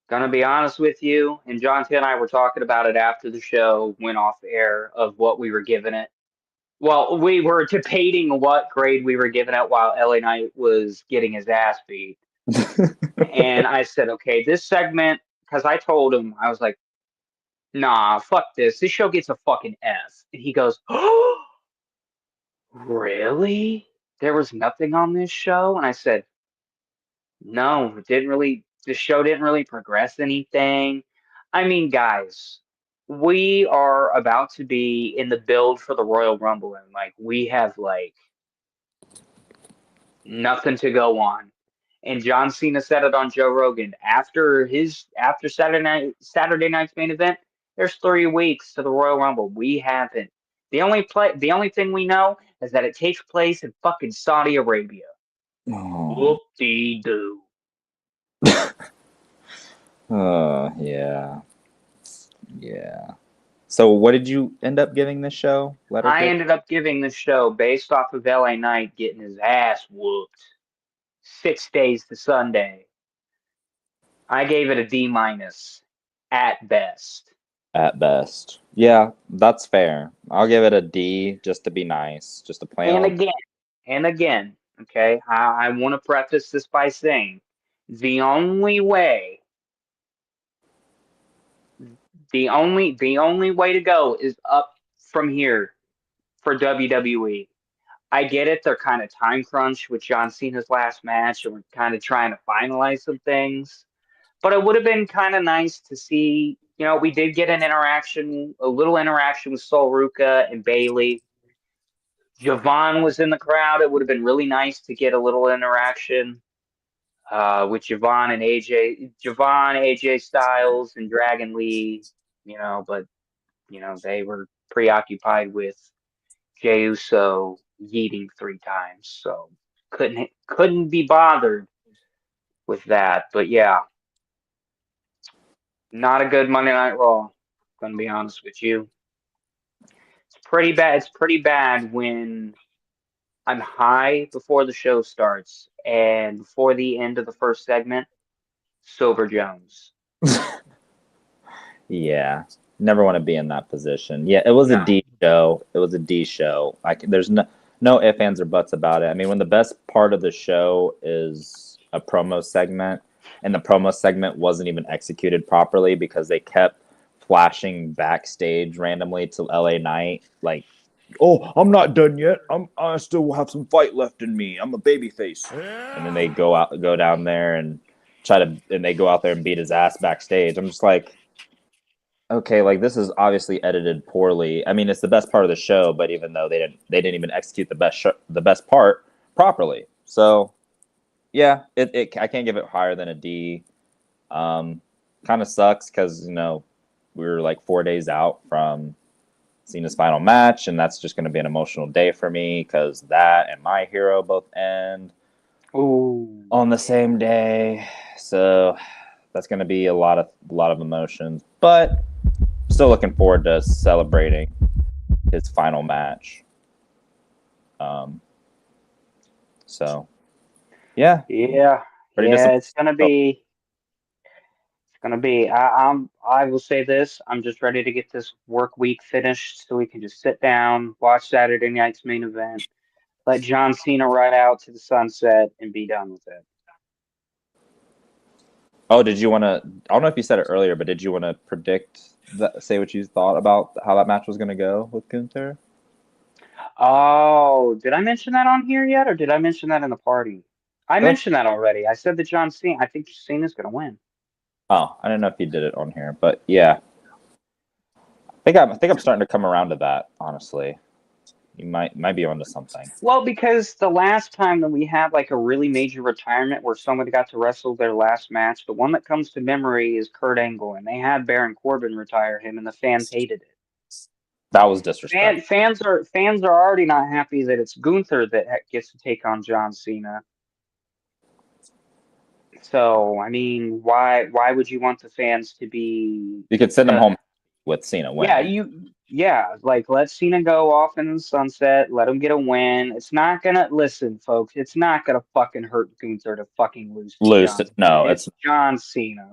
Gonna be honest with you, and Jhontay and I were talking about it after the show went off air of what we were giving it. Well, we were debating what grade we were giving it while LA Knight was getting his ass beat. And I said, okay, this segment, because I told him, I was like, nah, fuck this. This show gets a fucking F. And he goes, oh, really? There was nothing on this show? And I said, no, the show didn't really progress anything. I mean, guys, we are about to be in the build for the Royal Rumble, and like we have like nothing to go on. And John Cena said it on Joe Rogan after Saturday night's main event. There's 3 weeks to the Royal Rumble. We haven't. The only thing we know is that it takes place in fucking Saudi Arabia. Whoop-de-doo. Yeah. Yeah. So what did you end up giving this show? I ended up giving this show based off of LA Knight getting his ass whooped 6 days to Sunday. I gave it a D- at best. At best. Yeah, that's fair. I'll give it a D just to be nice, just to play And again, okay, I want to preface this by saying the only way to go is up from here for WWE. I get it, they're kind of time crunch with John Cena's last match, and we're kind of trying to finalize some things. But it would have been kind of nice to see, we did get a little interaction with Sol Ruca and Bailey. Javon was in the crowd. It would have been really nice to get a little interaction with Javon, AJ Styles, and Dragon Lee, but, they were preoccupied with Jey Uso yeeting 3 times, so couldn't be bothered with that. But yeah, not a good Monday Night Raw, gonna be honest with you. It's pretty bad when I'm high before the show starts, and before the end of the first segment, sober Jones. Yeah. Never want to be in that position. Yeah, it was a D show. It was a D show. There's no ifs, ands, or buts about it. I mean, when the best part of the show is a promo segment, and the promo segment wasn't even executed properly because they kept flashing backstage randomly to LA Knight, like, "Oh, I'm not done yet. I still have some fight left in me. I'm a babyface." And then they go down there and they go out there and beat his ass backstage. I'm just like, okay, like this is obviously edited poorly. I mean, it's the best part of the show, but even though they didn't even execute the best part properly. So, yeah, I can't give it higher than a D. Kind of sucks because we were like 4 days out from Cena's final match, and that's just going to be an emotional day for me because that and My Hero both end on the same day. So that's going to be a lot of emotions, but still looking forward to celebrating his final match. So yeah, it's gonna be. It's gonna be. I will say this. I'm just ready to get this work week finished so we can just sit down, watch Saturday night's main event, let John Cena ride out to the sunset, and be done with it. Oh, did you want to? I don't know if you said it earlier, but did you want to say what you thought about how that match was going to go with Gunther? Oh, did I mention that on here yet, or did I mention that in the party? I mentioned that already. I said that John Cena. I think Cena's going to win. Oh, I didn't know if you did it on here, but yeah, I think I'm starting to come around to that. Honestly, you might be onto something. Well, because the last time that we had like a really major retirement where somebody got to wrestle their last match, the one that comes to memory is Kurt Angle, and they had Baron Corbin retire him, and the fans hated it. That was disrespectful. Fans are already not happy that it's Gunther that gets to take on John Cena. So, I mean, why would you want the fans to be? You could send them home with Cena winning. Like let Cena go off in the sunset, let him get a win. It's not gonna folks. It's not gonna fucking hurt Gunther to fucking lose. No, it's John Cena.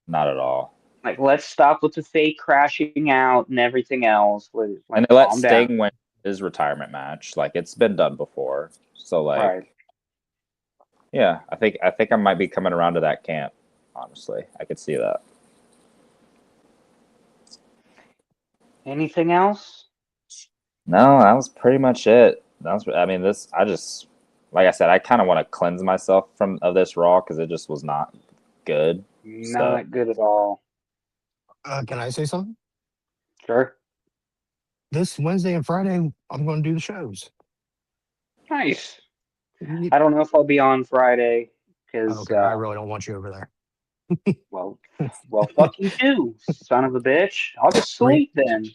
Not at all. Like, let's stop with the fake crashing out and everything else. And let Sting win his retirement match. Like, it's been done before. So, like, right. Yeah, I think I might be coming around to that camp. Honestly, I could see that. Anything else? No, that was pretty much it. I mean, I just, like I said, I kind of want to cleanse myself of this Raw because it just was not good. Not good at all. Can I say something? Sure. This Wednesday and Friday, I'm going to do the shows. Nice. I don't know if I'll be on Friday because I really don't want you over there. well, fuck you too, son of a bitch. I'll just sleep then.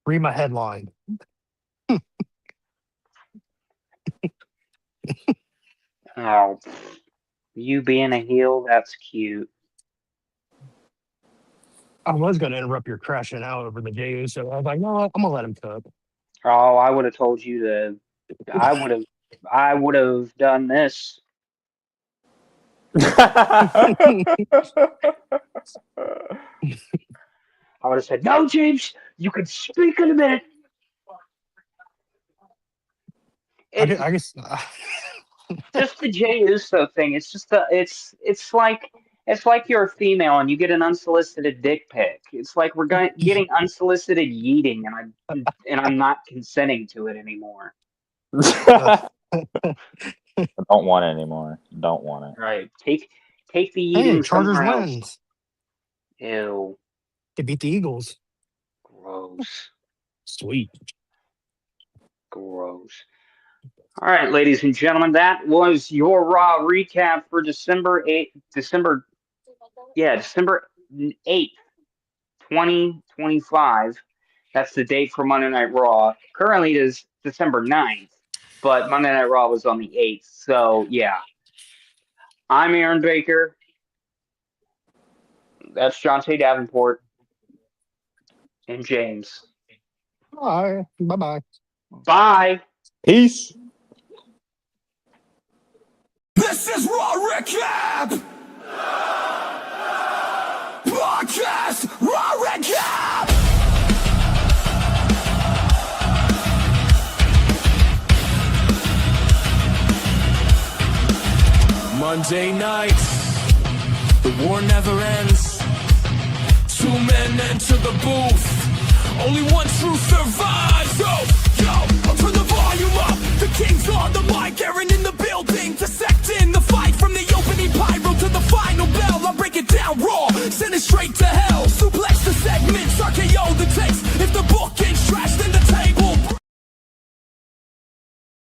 Read my headline. Oh, you being a heel, that's cute. I was going to interrupt your crashing out over the J.U., so I was like, no, I'm going to let him cook. Oh, I would have told you I would have done this. I would have said, no, James, you can speak in a minute. I guess just the Jey Uso thing. It's just it's like you're a female and you get an unsolicited dick pic. It's like we're getting unsolicited yeeting, and I'm not consenting to it anymore. Don't want it anymore. Don't want it. Right. Take the yeeting. Chargers wins. Ew. They beat the Eagles. Gross. Sweet. Gross. All right, ladies and gentlemen, that was your Raw recap for December 8th, 2025. That's the date for Monday Night Raw. Currently it is December 9th, but Monday Night Raw was on the 8th. So, yeah. I'm Aaron Baker. That's Jhontay Davenport. And James. Bye. Bye-bye. Bye. Peace. This is Raw Recap! Podcast Raw Recap! Monday night, the war never ends. Two men enter the booth, only one truth survives. Yo, I'll turn the volume up. The king's on the mic, Aaron in the building, dissecting the fight from the opening pyro to the final bell. I break it down raw, send it straight to hell. Suplex the segments, RKO the text. If the book